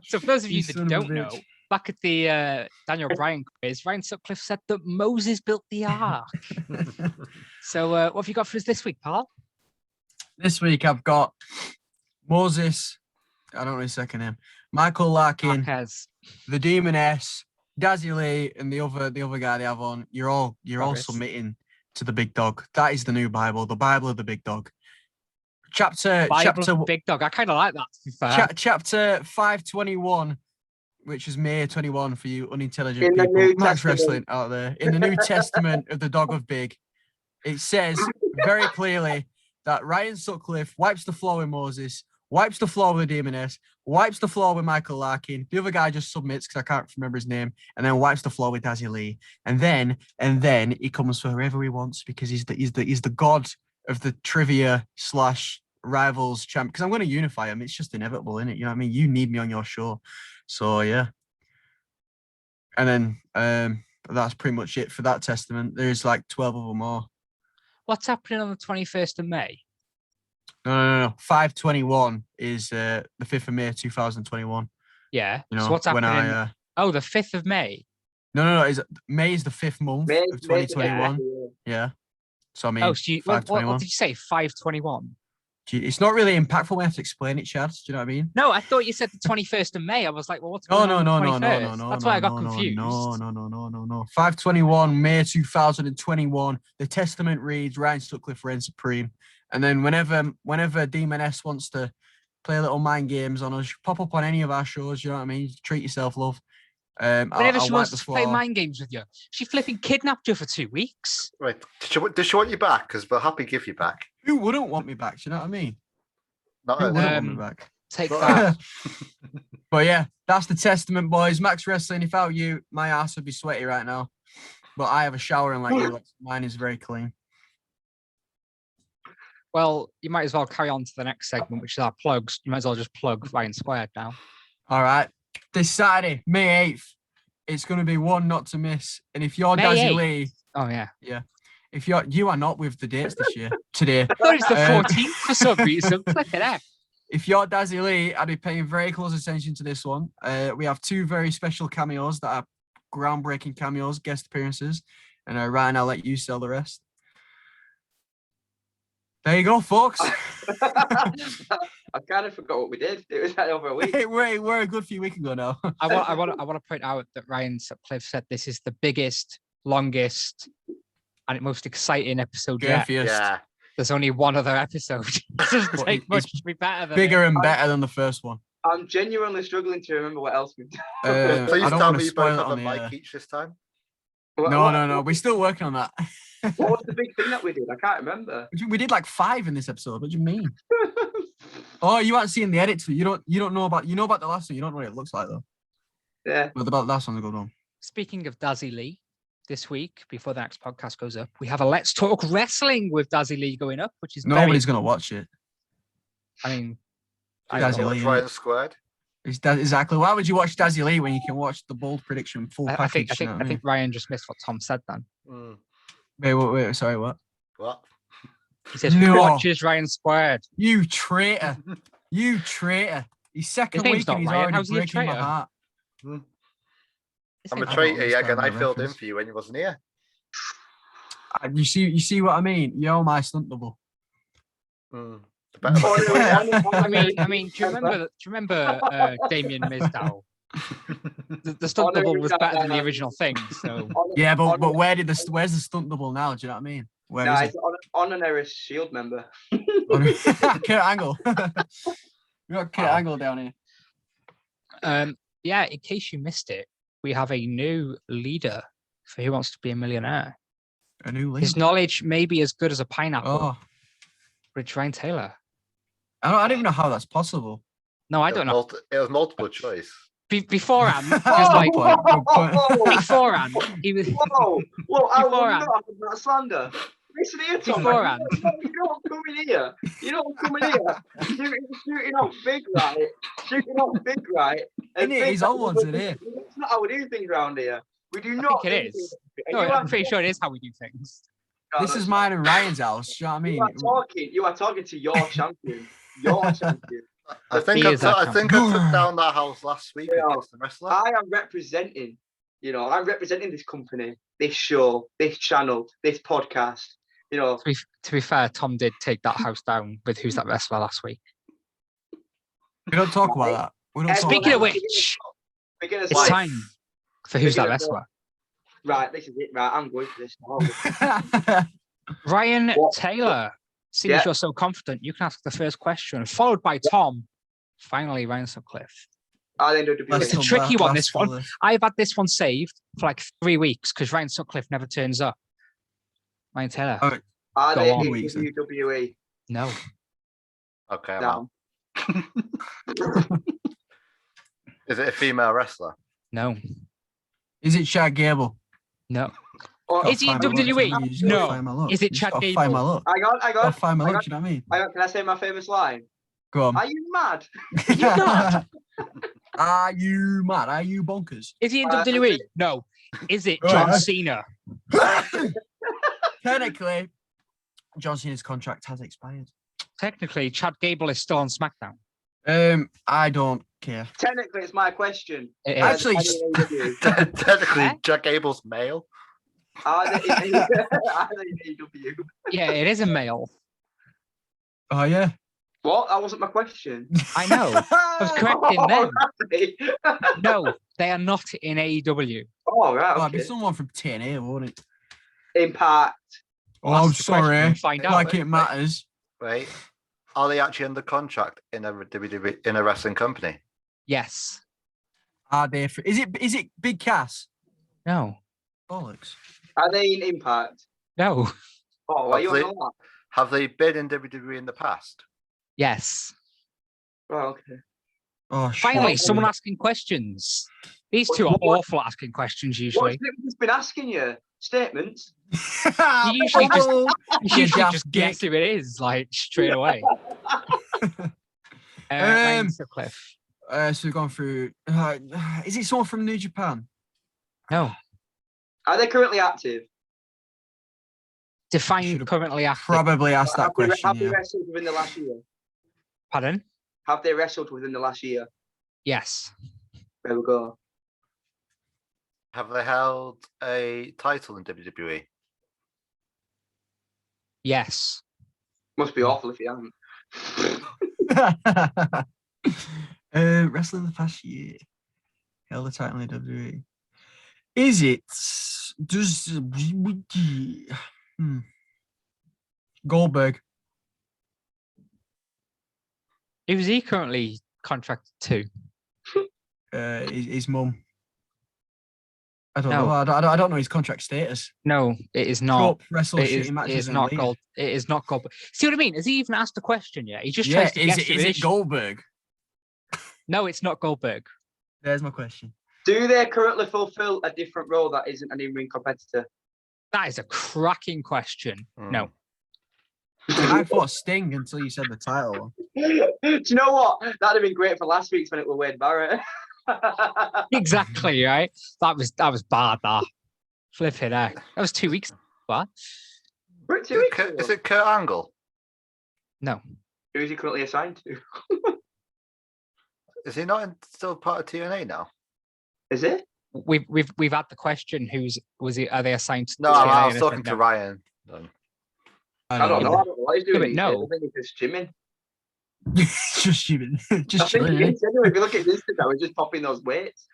So, for those of you You that son of a don't know, bitch. back at the Daniel Bryan quiz, Ryan Sutcliffe said that Moses built the ark. So, what have you got for us this week, pal? This week I've got Moses. I don't know his second name. Michael Larkin, Marquez. the Demon S, Dazzy Lee, and the other guy they have on. You're all Progress. submitting to the big dog. That is the new Bible, the Bible of the big dog. Chapter Big Dog. I kind of like that, to be fair. chapter 521, which is May 21 for you unintelligent In the people. New Max Testament. Wrestling out there. In the New Testament of the Dog of Big, it says very clearly that Ryan Sutcliffe wipes the floor with Moses, wipes the floor with Demoness, wipes the floor with Michael Larkin. The other guy just submits because I can't remember his name, and then wipes the floor with Dazzy Lee. And then he comes for whoever he wants because he's the god of the trivia / rivals champ. Because I'm going to unify him. It's just inevitable, isn't it? You know what I mean? You need me on your show. So yeah. And then that's pretty much it for that testament. There's like 12 of them more. What's happening on the 21st of May? No. 521 is the 5th of May 2021. Yeah. You know, So what's when happening? The 5th of May. No. May is the 5th month May- of 2021. Yeah. Yeah. So I mean, What 521. did you say? 521? It's not really impactful when I have to explain it, Chad. Do you know what I mean? No, I thought you said the 21st of May. I was like, well, what's No. going on on the 21st? That's why I got confused. No. 521, May 2021. The testament reads Ryan Sutcliffe reigns supreme. And then whenever Demon S wants to play little mind games on us, pop up on any of our shows. You know what I mean? Treat yourself, love. Whenever I'll she wipe wants the to play floor. mind games with you, she flipping kidnapped you for 2 weeks. Right. Does she want you back? Because we're happy to give you back. Who wouldn't want me back? Do you know what I mean? Not Who us. wouldn't want me back? Take Well, that. But yeah, that's the testament, boys. Max Wrestling. If I were you, my ass would be sweaty right now. But I have a shower and like you, mine is very clean. Well, you might as well carry on to the next segment, which is our plugs. You might as well just plug Ryan Squared now. All right. This Saturday, May 8th, it's going to be one not to miss. And if you're May Dazzy 8th? Lee, Oh, yeah. if you are not with the dates this year, today. I thought it's the Um, 14th for some reason. Flip it out. If you're Dazzy Lee, I'd be paying very close attention to this one. We have 2 very special cameos that are groundbreaking cameos, guest appearances. And Ryan, I'll let you sell the rest. There you go, folks. I kind of forgot what we did. It was like over a week. we're a good few weeks ago now. I want to point out that Ryan Sutcliffe said this is the biggest, longest, and most exciting episode yet. Girthiest. Yeah. There's only one other episode. It doesn't But take it's much to be better than Bigger it. and better than the first one. I'm genuinely struggling to remember what else we've done. I Please don't tell wanna me you spoil both it have a on the mic air. each this time. No. We're still working on that. What was the big thing that we did? I can't remember. We did like 5 in this episode. What do you mean? Oh, you haven't seen the edits. You don't know about the last one. You don't know what it looks like though. Yeah. But the last one's a good one. Speaking of Dazzy Lee, this week, before the next podcast goes up, we have a Let's Talk Wrestling with Dazzy Lee going up, which is Nobody's gonna watch it. I mean, Dazzy I, Lee. Watch Ryan Squared. Exactly. Why would you watch Dazzy Lee when you can watch the bold prediction full I package? think you know what I think Ryan just missed what Tom said then. Mm. Wait. Sorry, what? What? He says, No. "Who watches Ryan Squared?" You traitor! You traitor! His second name's week not and he's Ryan. already How's he a breaking my traitor? heart. His I'm a name's I not- don't traitor, yeah, and I understand that filled in reference. for you when you wasn't here. You see what I mean? You're my stunt double. Mm. The better Oh, looking no, one. I mean, do you remember Damien Mizdow? The stunt double was better than the original thing. So Yeah, but where's the stunt double now? Do you know what I mean? Where Nah, is it's honorary Shield member. it? Kurt Angle. We got Kurt Wow. Angle down here. yeah, in case you missed it, we have a new leader for Who Wants to Be a Millionaire. A new league. His knowledge may be as good as a pineapple. Oh, Rich Ryan Taylor. I don't even know how that's possible. No, I don't know. It was multiple choice. Beforehand, he was Oh, like, good point. beforehand, he was Whoa, I will Beforehand. not have that slander. Listen here, Tom. Beforehand. You don't come in here. You don't come in here. Shooting off big, right? Shooting off big, right? And Innit? think He's that on one we- today. That's not how we do things around here. We do I not. think it do is. things- No, You I'm are- pretty sure it is how we do things. This is mine and Ryan's house. You know what I mean? You are talking to your champion. Your champion. I think He I is took, that I think I took down that house last week Yeah. against the wrestler. I am representing. I'm representing this company, this show, this channel, this podcast. To be fair, Tom did take that house down with Who's That Wrestler last week. We don't talk about that. We don't talk Speaking of about which, We're gonna it's say- time for Who's That Speaking of Wrestler. Right, this is it. Right, I'm going for this. now. that. Ryan What? Taylor, seeing as Yeah. you're so confident, you can ask the first question, followed by Tom. Finally, Ryan Sutcliffe. I think It's a WWE. tricky one, this one. I've had this one saved for like 3 weeks because Ryan Sutcliffe never turns up. Ryan Taylor. Oh, Are Go they on. in Weeks then. WWE? No. Okay, I'm out. No. Is it a female wrestler? No. Is it Chad Gable? No. Or- Is he in WWE? No. Is it Chad Find Gable? my luck. Hang on, hang Gotta on. find my hang luck. on, Do you know what I mean? hang on. Can I say my famous line? Go on. Are you mad? Are you mad? Are you mad? Are you bonkers? Is he in Uh, WWE? No. Is it Right. John Cena? Technically, John Cena's contract has expired. Technically, Chad Gable is still on SmackDown. I don't care. Technically, it's my question. It is. Actually, Are they in AEW? Technically, Eh? Jack Abel's male. Are they in are they in AEW? Yeah, it is a male. Oh yeah. What? That wasn't my question. I know. I was correcting them. Right. No, they are not in AEW. Oh, right. Oh, it'd be Okay. someone from TNA, wouldn't it? Impact. Well, Oh, I'm ask the question sorry. and find out. Like it matters. Right? Are they actually under contract in a WWE in a wrestling company? Yes. Are they? Is it Big Cass? No. Bollocks. Are they in Impact? No. Oh, why are you on Hopefully. that? Have they been in WWE in the past? Yes. Oh, okay. Oh, shit. Finally, Well, someone asking questions. These two are awful at asking questions usually. What's it been asking you? Statements? You usually just- You You usually daft just guess dick. who it is, like straight away. Ryan Sutcliffe. So we've gone through. Is it someone from New Japan? No. Are they currently active? Define Should've currently active. Probably asked that question. Have they Yeah. wrestled within the last year? Pardon? Have they wrestled within the last year? Yes. There we go. Have they held a title in WWE? Yes. Must be awful if you haven't. Wrestling the past year. Held the title in WWE. Is it? Does Goldberg? Who's he currently contracted to? His mum. I don't No. know. I don't know his contract status. No, it is not. Cup, wrestle It shitty is, it matches is and not leave. gold. It is not gold. See what I mean? Has he even asked a question yet? He just Yeah, tries to is guess who it, is it Goldberg? No, it's not Goldberg. There's my question. Do they currently fulfill a different role that isn't an in-ring competitor? That is a cracking question. No. I thought Sting until you said the title. Do you know what? That'd have been great for last week's when it was Wade Barrett. Exactly, right? That was bad, that. Flipping heck. That was 2 weeks. What? We're 2 weeks ago. Is it Kurt Angle? No. Who is he currently assigned to? Is he not still part of TNA now? Is it? We've had the question, are they assigned to No, TNA? I was And talking said to no. Ryan. I don't know. I don't know what he's doing. but these no. days. I think he's just gymming. Just stupid. I Just think chilling. he innit? is. Anyway, if you look at his Instagram, he's just popping those weights.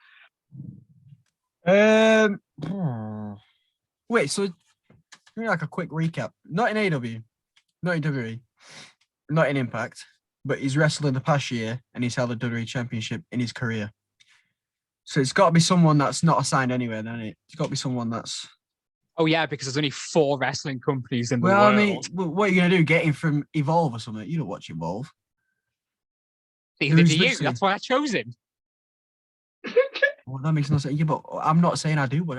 Wait, so give me like a quick recap. Not in AW, not in WWE, not in Impact, but he's wrestled in the past year and he's held a WWE championship in his career. So it's got to be someone that's not assigned anywhere, then it's got to be someone that's. Oh yeah, because there's only 4 wrestling companies in the Well, world. I mean, what are you gonna do? Get him from Evolve or something? You don't watch Evolve. Neither do who's you. listening? That's why I chose him. Well, that makes no sense. Yeah, but I'm not saying I do, but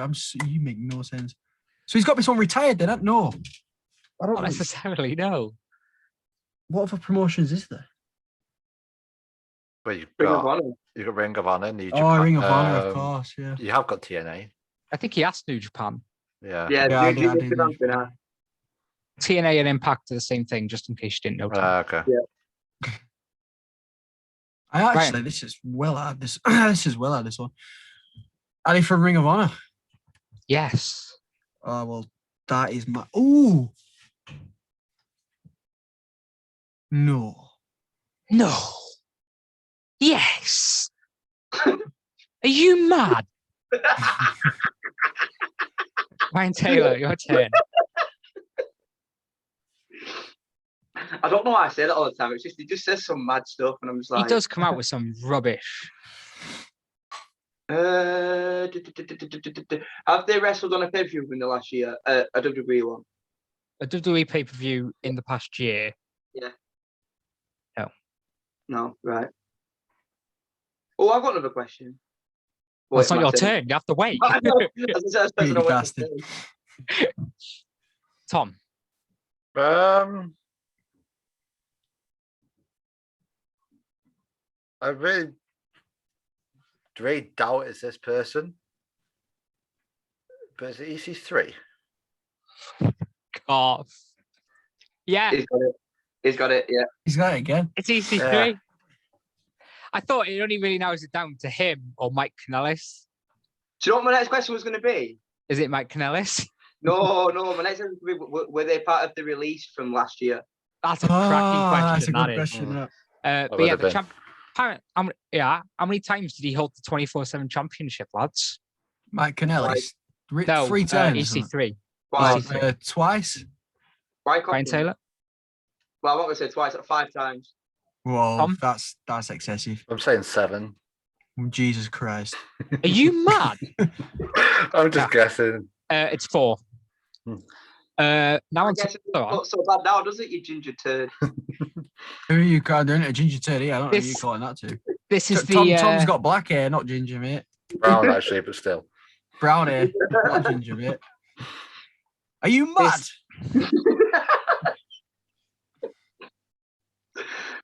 you make no sense. So he's got to be someone retired then. No, I don't Not know. necessarily, no. What other promotions is there? But you've Ring of got Honor. Ring of Honor, New Oh, Japan. Ring of Honor, of course. Yeah. You have got TNA. I think he asked New Japan. Yeah. Yeah, Yeah, I do did- I this did to them for now. TNA and Impact are the same thing, just in case you didn't know. Tom. Okay. I actually, this is well out of this. This is well out of this one. Are they for Ring of Honor? Yes. Oh well, that is my. Ooh. No. No. Yes. Are you mad? Ryan Taylor, your turn. I don't know why I say that all the time. It's just he just says some mad stuff, and I'm just He like, does come out with some rubbish. Have they wrestled on a pay-per-view in the last year? A WWE one? A WWE pay-per-view in the past year. No, right. Oh, I've got another question. Well, it's not my your turn. turn. You have to wait. I know. I was just Greedy know what to bastard. say. Tom, I really doubt it's this person. But is it EC3? off. Yeah, He's got it. He's got it. Yeah. He's got it again. it's EC3. Yeah. I thought it only really narrows it down to him or Mike Kanellis. Do you know what my next question was going to be? Is it Mike Kanellis? No. My next question was going to be: were they part of the release from last year? That's a cracking question. That's a that good is. question. that. But would yeah, have the been. how many times did he hold the 24/7 championship, lads? Mike Kanellis. No, 3 times. EC3. Why? EC3. Twice. Why? Brian Taylor. Well, I'm not going to say twice. 5 times. Whoa, Tom? that's excessive. I'm saying 7. Jesus Christ. Are you mad? I'm just guessing. It's 4. Hmm. Now I on to guess it the other one. not so bad now, does it, you ginger turd? Who are you doing a ginger teddy? I don't know who This- you're calling that to. This is Tom's the got black hair, not ginger, mate. Brown, actually, but still. Brown hair, not ginger, mate. Are you mad?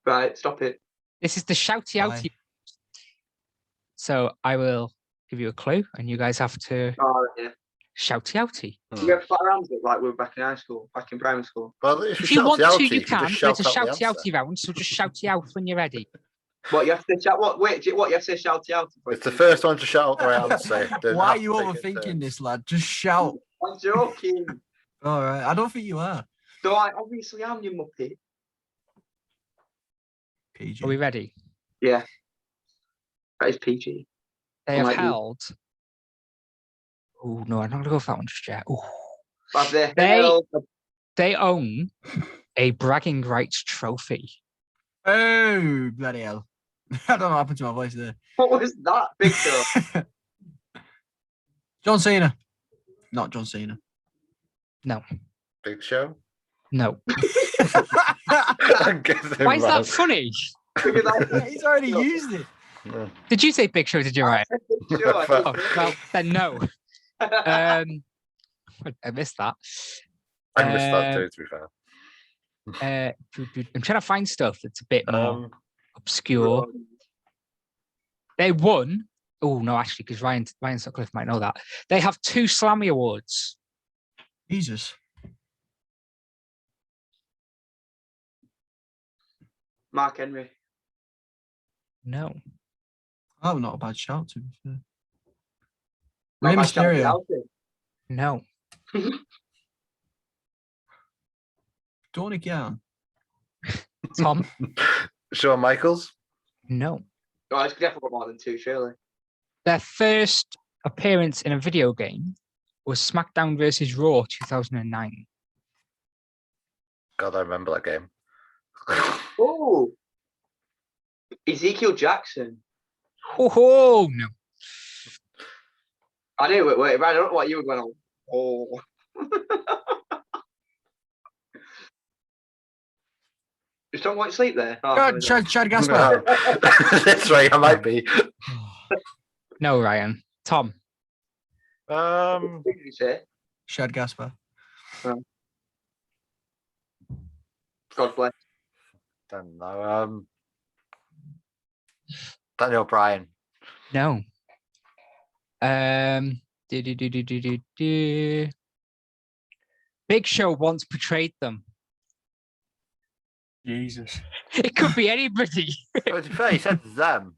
Right, stop it. this is the shouty Why? outy. So I will give you a clue, and you guys have to Oh, yeah. shouty outy. We have flat around it like we were back in high school, back in primary school. Well, if If you you want shout to, outy, you can can. just But it's shout a out the shouty answer. outy round, so just shout it out when you're ready. What you have to shout? What? Wait, what you have to say? Shouty out. It's the first one to shout out the right answer. Don't Why have are you to take it overthinking turns. this, lad? Just shout. I'm joking. All right. I don't think you are. So I obviously am, you muppet. PG. Are we ready? Yeah. That is PG. They have Might be. held. Oh no, I'm not gonna go for that one just yet. Ooh. But they They- held They own a bragging rights trophy. Oh, bloody hell. I don't know what happened to my voice there. what was that picture? John Cena. Not John Cena. Big Show? No. I'm guessing Why is that wrong. funny? Because I Yeah, he's already used it. Yeah. Did you say Big Show? Did you write? said Big Show, I Oh, said well, then no. I missed that. I missed that too, to be fair. I'm trying to find stuff that's a bit more obscure. Big. They won. Oh no, actually, because Ryan Sutcliffe might know that. They have 2 Slammy Awards. Jesus. Mark Henry. No. Oh, not a bad shout, to be fair. Not Rey bad shouty Mysterio. outy. No. Dornick Yarn. Tom? Shawn Michaels? No. Oh, it's definitely got more than 2, surely. Their first appearance in a video game was SmackDown versus Raw 2009. God, I remember that game. Oh, Ezekiel Jackson. Oh no. I knew it. Wait, I don't know what you were going on. Oh. Just don't want to sleep there. Oh, God, Chad Gaspar. That's right, I might be. No, Ryan. Tom. what did you say? Shad Gaspar. God bless. Don't know. Daniel Bryan. No. Big Show once portrayed them. Jesus. It could be anybody. But to be fair, he said them.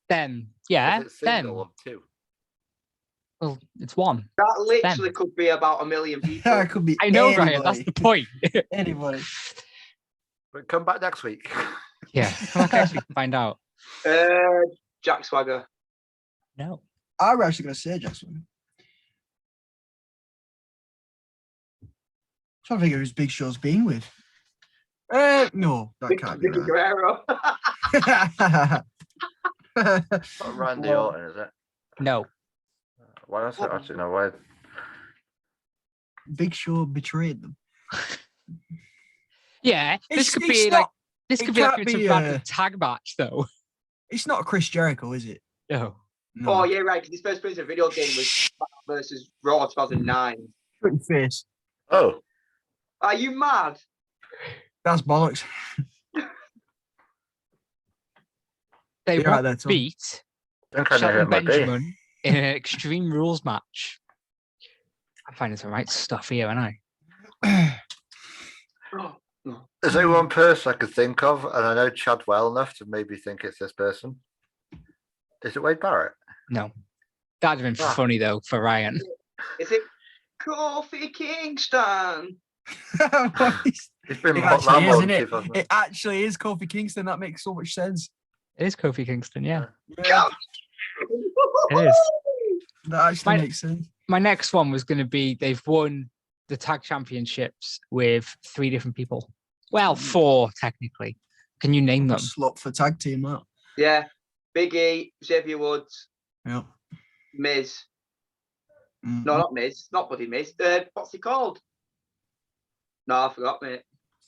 Them. Yeah. Was it single Them. or 2? Well, it's one. That literally could be about 1 million people. That could be I know, anybody. Ryan. That's the point. Anybody. But come back next week. Yeah. Okay, so we can find out. Jack Swagger. No. I was actually going to say Jackson. Trying to think of who's Big Show's been with. No, that can't be Vicky right. Guerrero. Not Randy Orton, is it? No. Why else? Actually, no. Why? Big Show betrayed them. Yeah, this It's- could it's be not- like this it could be like can't it's a be, random tag match though. It's not Chris Jericho, is it? No. No. Oh yeah, right. 'Cause his first Prince of video game was SmackDown versus Raw 2009. Pretty face. Oh, Are you mad? That's bollocks. They You're right won't there, Tom. beat I think I know who Shelton it might be. Benjamin in an Extreme Rules match. I'm finding some right stuff here, aren't I? There's only one person I could think of, and I know Chad well enough to maybe think it's this person. Is it Wade Barrett? No. That'd have been Ah. funny though for Ryan. Is it Kofi Kingston? He's been It hot actually that is, one. isn't it? It actually is Kofi Kingston. That makes so much sense. It is Kofi Kingston, yeah. Yeah, It is. that actually Mine- makes sense. My next one was going to be they've won the tag championships with 3 different people. Well, 4 technically. Can you name them? Slot for tag team, that. Yeah. Big E, Xavier Woods, Yep. Miz. Mm. No, not Miz. Not Buddy Miz. What's he called? No, I forgot, mate.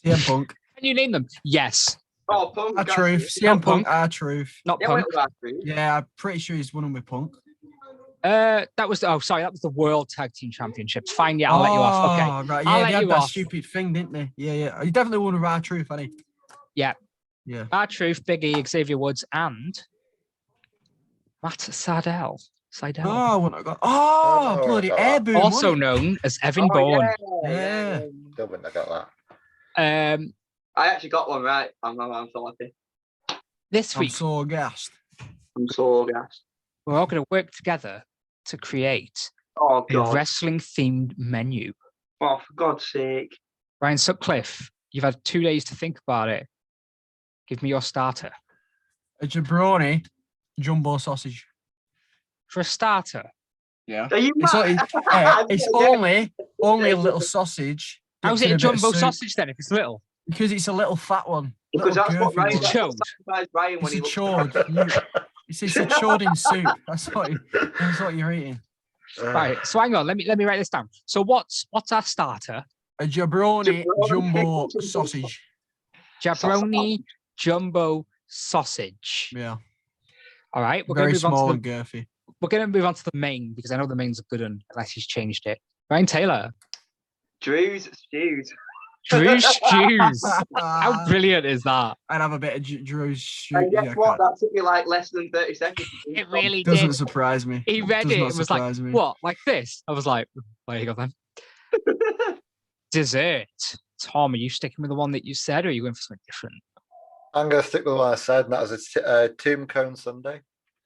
CM Punk. Can you name them? Yes. Oh, Punk. Our that's Truth. it. CM Punk. Punk. Our Truth. Not Yeah, Punk. wait, that's true. Yeah, I'm pretty sure he's won them with Punk. That was that was the World Tag Team Championships. Fine, yeah, I'll let you off. Okay. Oh, right. I'll Yeah, let they had you that off. stupid thing, didn't they? Yeah, yeah. He definitely won with Our Truth, hadn't he? Yeah. Yeah. R-Truth, Big E, Xavier Woods, and Matt Sydal. Oh, when I got. Oh, Oh, bloody God. air boom. Also wasn't known as Evan Oh, Bourne. Yeah. Don't wouldn't have got that. I actually got one right. I'm so happy. This I'm week, so gassed. I'm so gassed. we're all going to work together to create Oh, a God. wrestling-themed menu. Oh, for God's sake. Ryan Sutcliffe, you've had 2 days to think about it. Give me your starter. A jabroni jumbo sausage. For a starter, Yeah. Are you It's, mad? it's Yeah. only a little sausage. how's dipped it in a bit of jumbo soup, sausage then if it's little? Because it's a little fat one. Because Little that's what girthy Ryan, one. It's chode. that's Ryan when It's he a looks chode. It's a chode in soup. That's what you're eating. Right. So hang on. Let me write this down. So what's our starter? A jabroni Jabroni jumbo jumbo sausage. Jabroni jumbo sausage. Yeah. All right. We're Very going to move on small to and girthy. we're going to move on to the main because I know the main's a good one unless he's changed it. Ryan Taylor, Drew's Stews. Drew's Stews. How I'd brilliant is that? have a bit of Drew's shoot. And guess what? That took me like less than 30 seconds. to do. It really Doesn't did. surprise me. He read Does it not and was like, surprise me. "What? Like this?" I was like, "There you go then." Dessert. Tom, are you sticking with the one that you said, or are you going for something different? I'm going to stick with what I said, and that was a tomb cone sundae.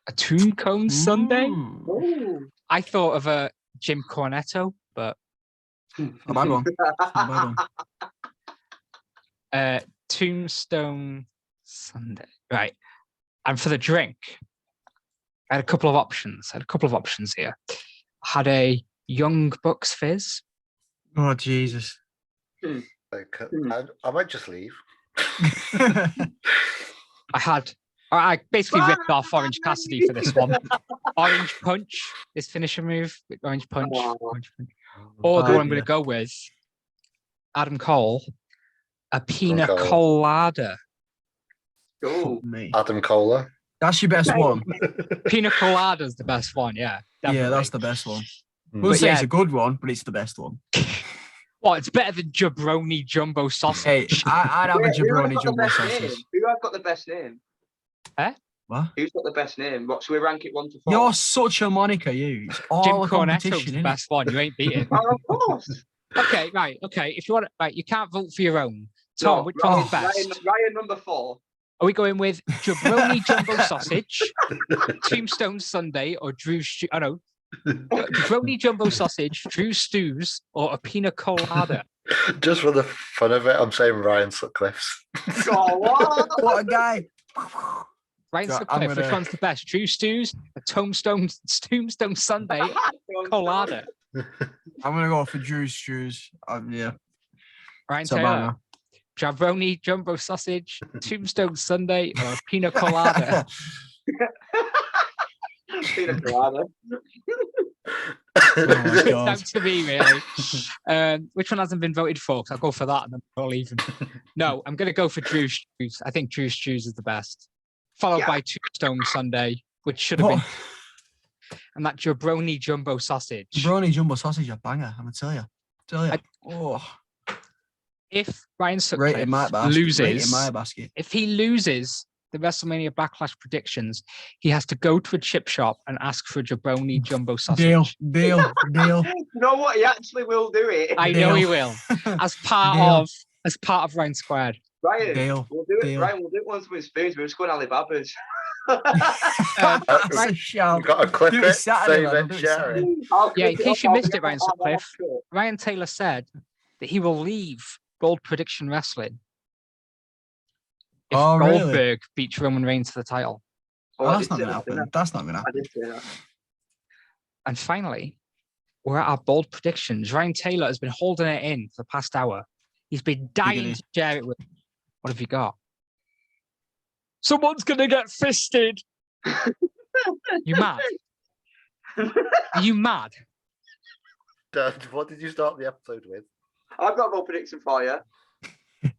A tomb cone sundae? Ooh, Ooh. I thought of a Jim Cornetto, but a bad one. A bad one. Tombstone Sunday. Right. And for the drink, I had a couple of options. Here. I had a Young Bucks Fizz. Oh Jesus. Like, I might just leave. I basically ripped off Orange Cassidy for this one. Orange Punch, his finisher move. Orange Punch. Oh. Orange Punch. Or the Oh, one I'm going yeah. to go with, Adam Cole, a Pina Cole. Colada. Ooh. Me. Adam Cola. That's your best one. Pina Colada's the best one, yeah. Yeah, that's definitely. the best one. Mm. We'll But say it's yeah. a good one, but it's the best one. Well, it's better than Jabroni Jumbo Hey, Sausage. I'd have a Wait, who has jabroni got the jumbo best sausage. name? Who has got the best name? What? Who's got the best name? What should we rank it 1 to 4? You're such a Monica, you. It's all Jim a Cornetto's competition, the innit? best one. You ain't beating. Oh, of course. Okay, right. Okay, if you want, right, you can't vote for your own. Tom, No, which one is oh, best? Ryan number 4. Are we going with Jabroni Jumbo Sausage, Tombstone Sunday, or oh no, Jabroni Jumbo Sausage, Drew Stews, or a Pina Colada? Just for the fun of it, I'm saying Ryan Sutcliffe's. Oh, what? What a guy. Ryan Yeah, I'm Sutcliffe, which gonna- one's the best? Drew Stews, a Tombstone Sunday, Colada. I'm gonna go for Drew's shoes. Yeah. Ryan It's a Taylor, banger. jabroni jumbo sausage, tombstone sundae, or a pina colada? Pina colada. Oh my It's God. down to me, really. Which one hasn't been voted for? 'Cause I'll go for that and then I'll even. No, I'm going to go for Drew Stews. I think Drew Stews is the best. Followed by Tombstone Sunday, which should have been. And that jabroni jumbo sausage. Brownie jumbo sausage, a banger. I'm gonna tell you. If Ryan Right in my Sutcliffe basket. loses, Right in my basket. if he loses the WrestleMania Backlash predictions, he has to go to a chip shop and ask for a jabroni jumbo sausage. Deal. You know what? He actually will do it. I know he Deal. will. As part Deal. of Ryan Squared. Ryan, Deal. we'll do it. Deal. Ryan, we'll do it once with spoons. We're just going Alibaba's. That's a shout. You've got to clip Do it, it Saturday, save lad, it, do it share Saturday. it. Yeah, in case you missed it, Ryan Sutcliffe, Ryan Taylor said that he will leave Bold Prediction Wrestling if Oh, really? Goldberg beats Roman Reigns for the title. Oh, that's not gonna happen. That's not gonna I happen. did say that. And finally, we're at our bold predictions. Ryan Taylor has been holding it in for the past hour. He's been dying Giggity. to share it with. What have you got? Someone's gonna get fisted. You mad? Are you mad? Dad, what did you start the episode with? I've got a bold prediction for you.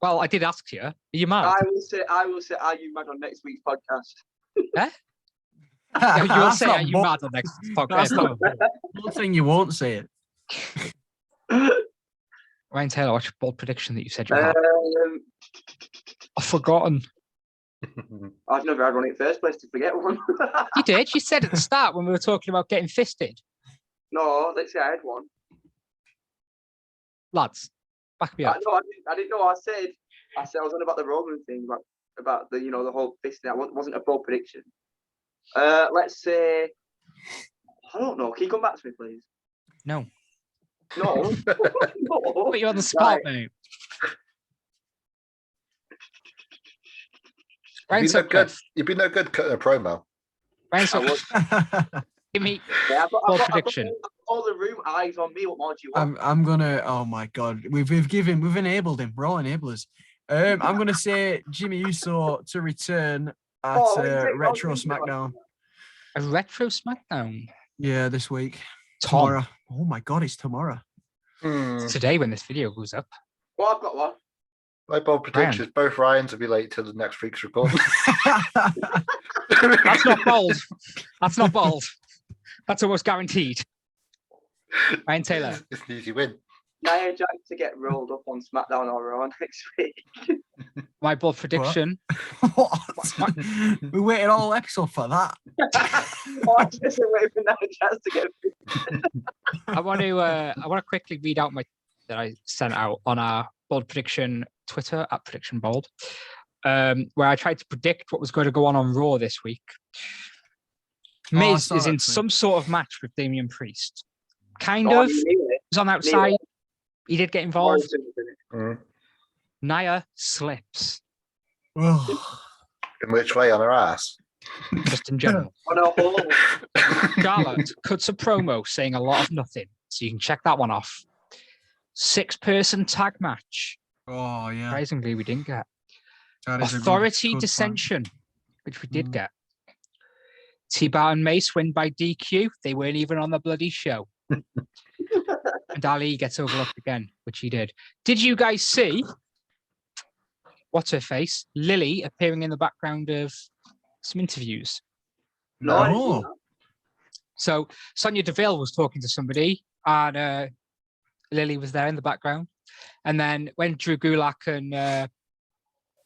Well, I did ask you. Are you mad? I will say, are you mad on next week's podcast? Yeah, you'll That's say, not are you bold. mad on next podcast? That's not one thing you won't say it. Ryan Taylor, what's your bold prediction that you said you had? Um, I've forgotten. I've never had one in the first place to forget one. You did. You said at the start when we were talking about getting fisted. No, let's say I had one. Lads, back me up. No, I didn't know. I said I was on about the Roman thing, about the the whole fist thing. That wasn't a bold prediction. Let's say I don't know. Can you come back to me, please? No. No. No. Put you on the spot, Right. mate. You've Ryan been no good. Sutcliffe. You've been no good cutting a promo. Ryan I Sutcliffe, was, give me yeah, I've bold got prediction. all the room eyes on me. What more do you want? I'm gonna. Oh my God, we've enabled him. We're all enablers. I'm gonna say Jimmy Uso to return at Oh, wait, wait, Retro wait, wait. SmackDown. A retro SmackDown Yeah, this week. Tom. Tomorrow. Oh my God, it's tomorrow. Today when this video goes up. Well, I've got one. My bold prediction is both Ryans will be late to the next week's record. That's not bold. That's not bold. That's almost guaranteed. Ryan Taylor. It's an easy win. Nia Jax to get rolled up on SmackDown or Raw next week. My bold prediction. What? We waited all episode for that. Oh, I just waiting for Nia Jax to get. I want to quickly read out that I sent out on our bold prediction Twitter at Prediction Bold, where I tried to predict what was going to go on Raw this week. Oh, I Miz saw is that in tweet. some sort of match with Damian Priest. Kind Oh, of. He was on outside. He did get involved. Nia slips, Oh, In which way on her ass? just in general. On a whole. Charlotte cuts a promo saying a lot of nothing, so you can check that one off. 6-person tag match. oh yeah. Surprisingly, we didn't get. That is a good- Authority good dissension, which we did Mm. get. T-Bar and Mace win by DQ. They weren't even on the bloody show. And Ali gets overlooked again, which he did. Did you guys see what's her face? Lily appearing in the background of some interviews. No, I didn't No. see that. So Sonia Deville was talking to somebody, and Lily was there in the background. And then when Drew Gulak and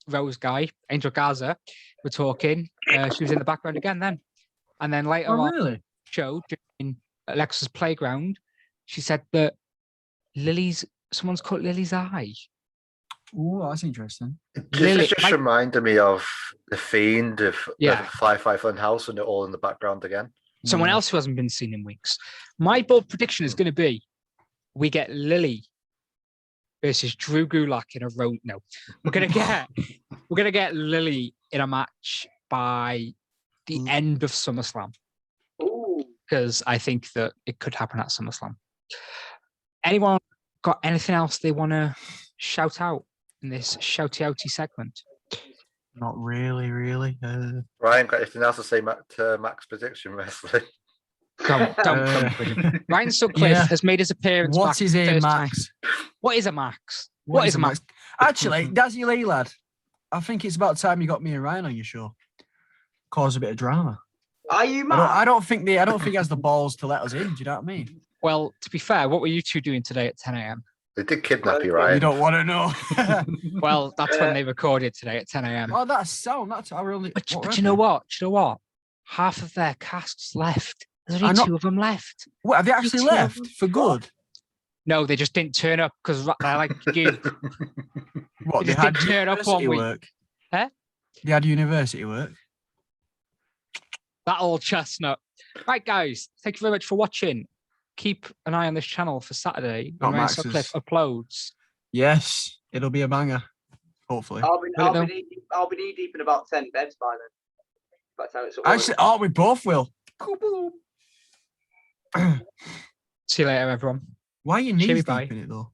Rose Guy, Angel Garza, were talking, she was in the background again then. And then later Oh on really? the show, during Alexa's playground, she said that someone's cut Lily's eye. Oh, that's interesting. Lily- This just like- reminded me of the Fiend of Yeah. the Firefly Funhouse, and they're all in the background again. Someone Yeah. else who hasn't been seen in weeks. My bold prediction is going to be we get Lily versus Drew Gulak in a row. No, we're gonna get Lily in a match by the end of SummerSlam, Ooh. because I think that it could happen at SummerSlam. Anyone got anything else they want to shout out? in this shouty outy segment? Not really. Ryan, got anything else to say to Max prediction wrestling? Don't put him. Ryan Sutcliffe yeah. has made his appearance. What is a first Max? time. What is a Max? What is a Max? Actually, Dazzy Lee, lad, I think it's about time you got me and Ryan on your show. Cause a bit of drama. Are you mad? I don't think he has the balls to let us in. Do you know what I mean? Well, to be fair, what were you two doing today at 10 a.m.? They did kidnap you, You Ryan. don't want to know. Well, that's when they recorded today at 10 a.m. Oh, that's sound. That's I really. But you know what? Do you know what? Half of their cast's left. There's I only know- 2 of them left. What have they actually two of left them. for good? No, they just didn't turn up because they're like you. What They they just had didn't turn up university one week. work? Huh? They had university work. That old chestnut. Right, guys. Thank you very much for watching. Keep an eye on this channel for Saturday Not when Ryan Max's. Sutcliffe uploads. Yes, it'll be a banger. Hopefully. I'll be Will it knee deep in about 10 beds by then. By the time it's up. Actually, we both will. Kaboom. See you later, everyone. Why are your Cheery knees bye. deep in it though?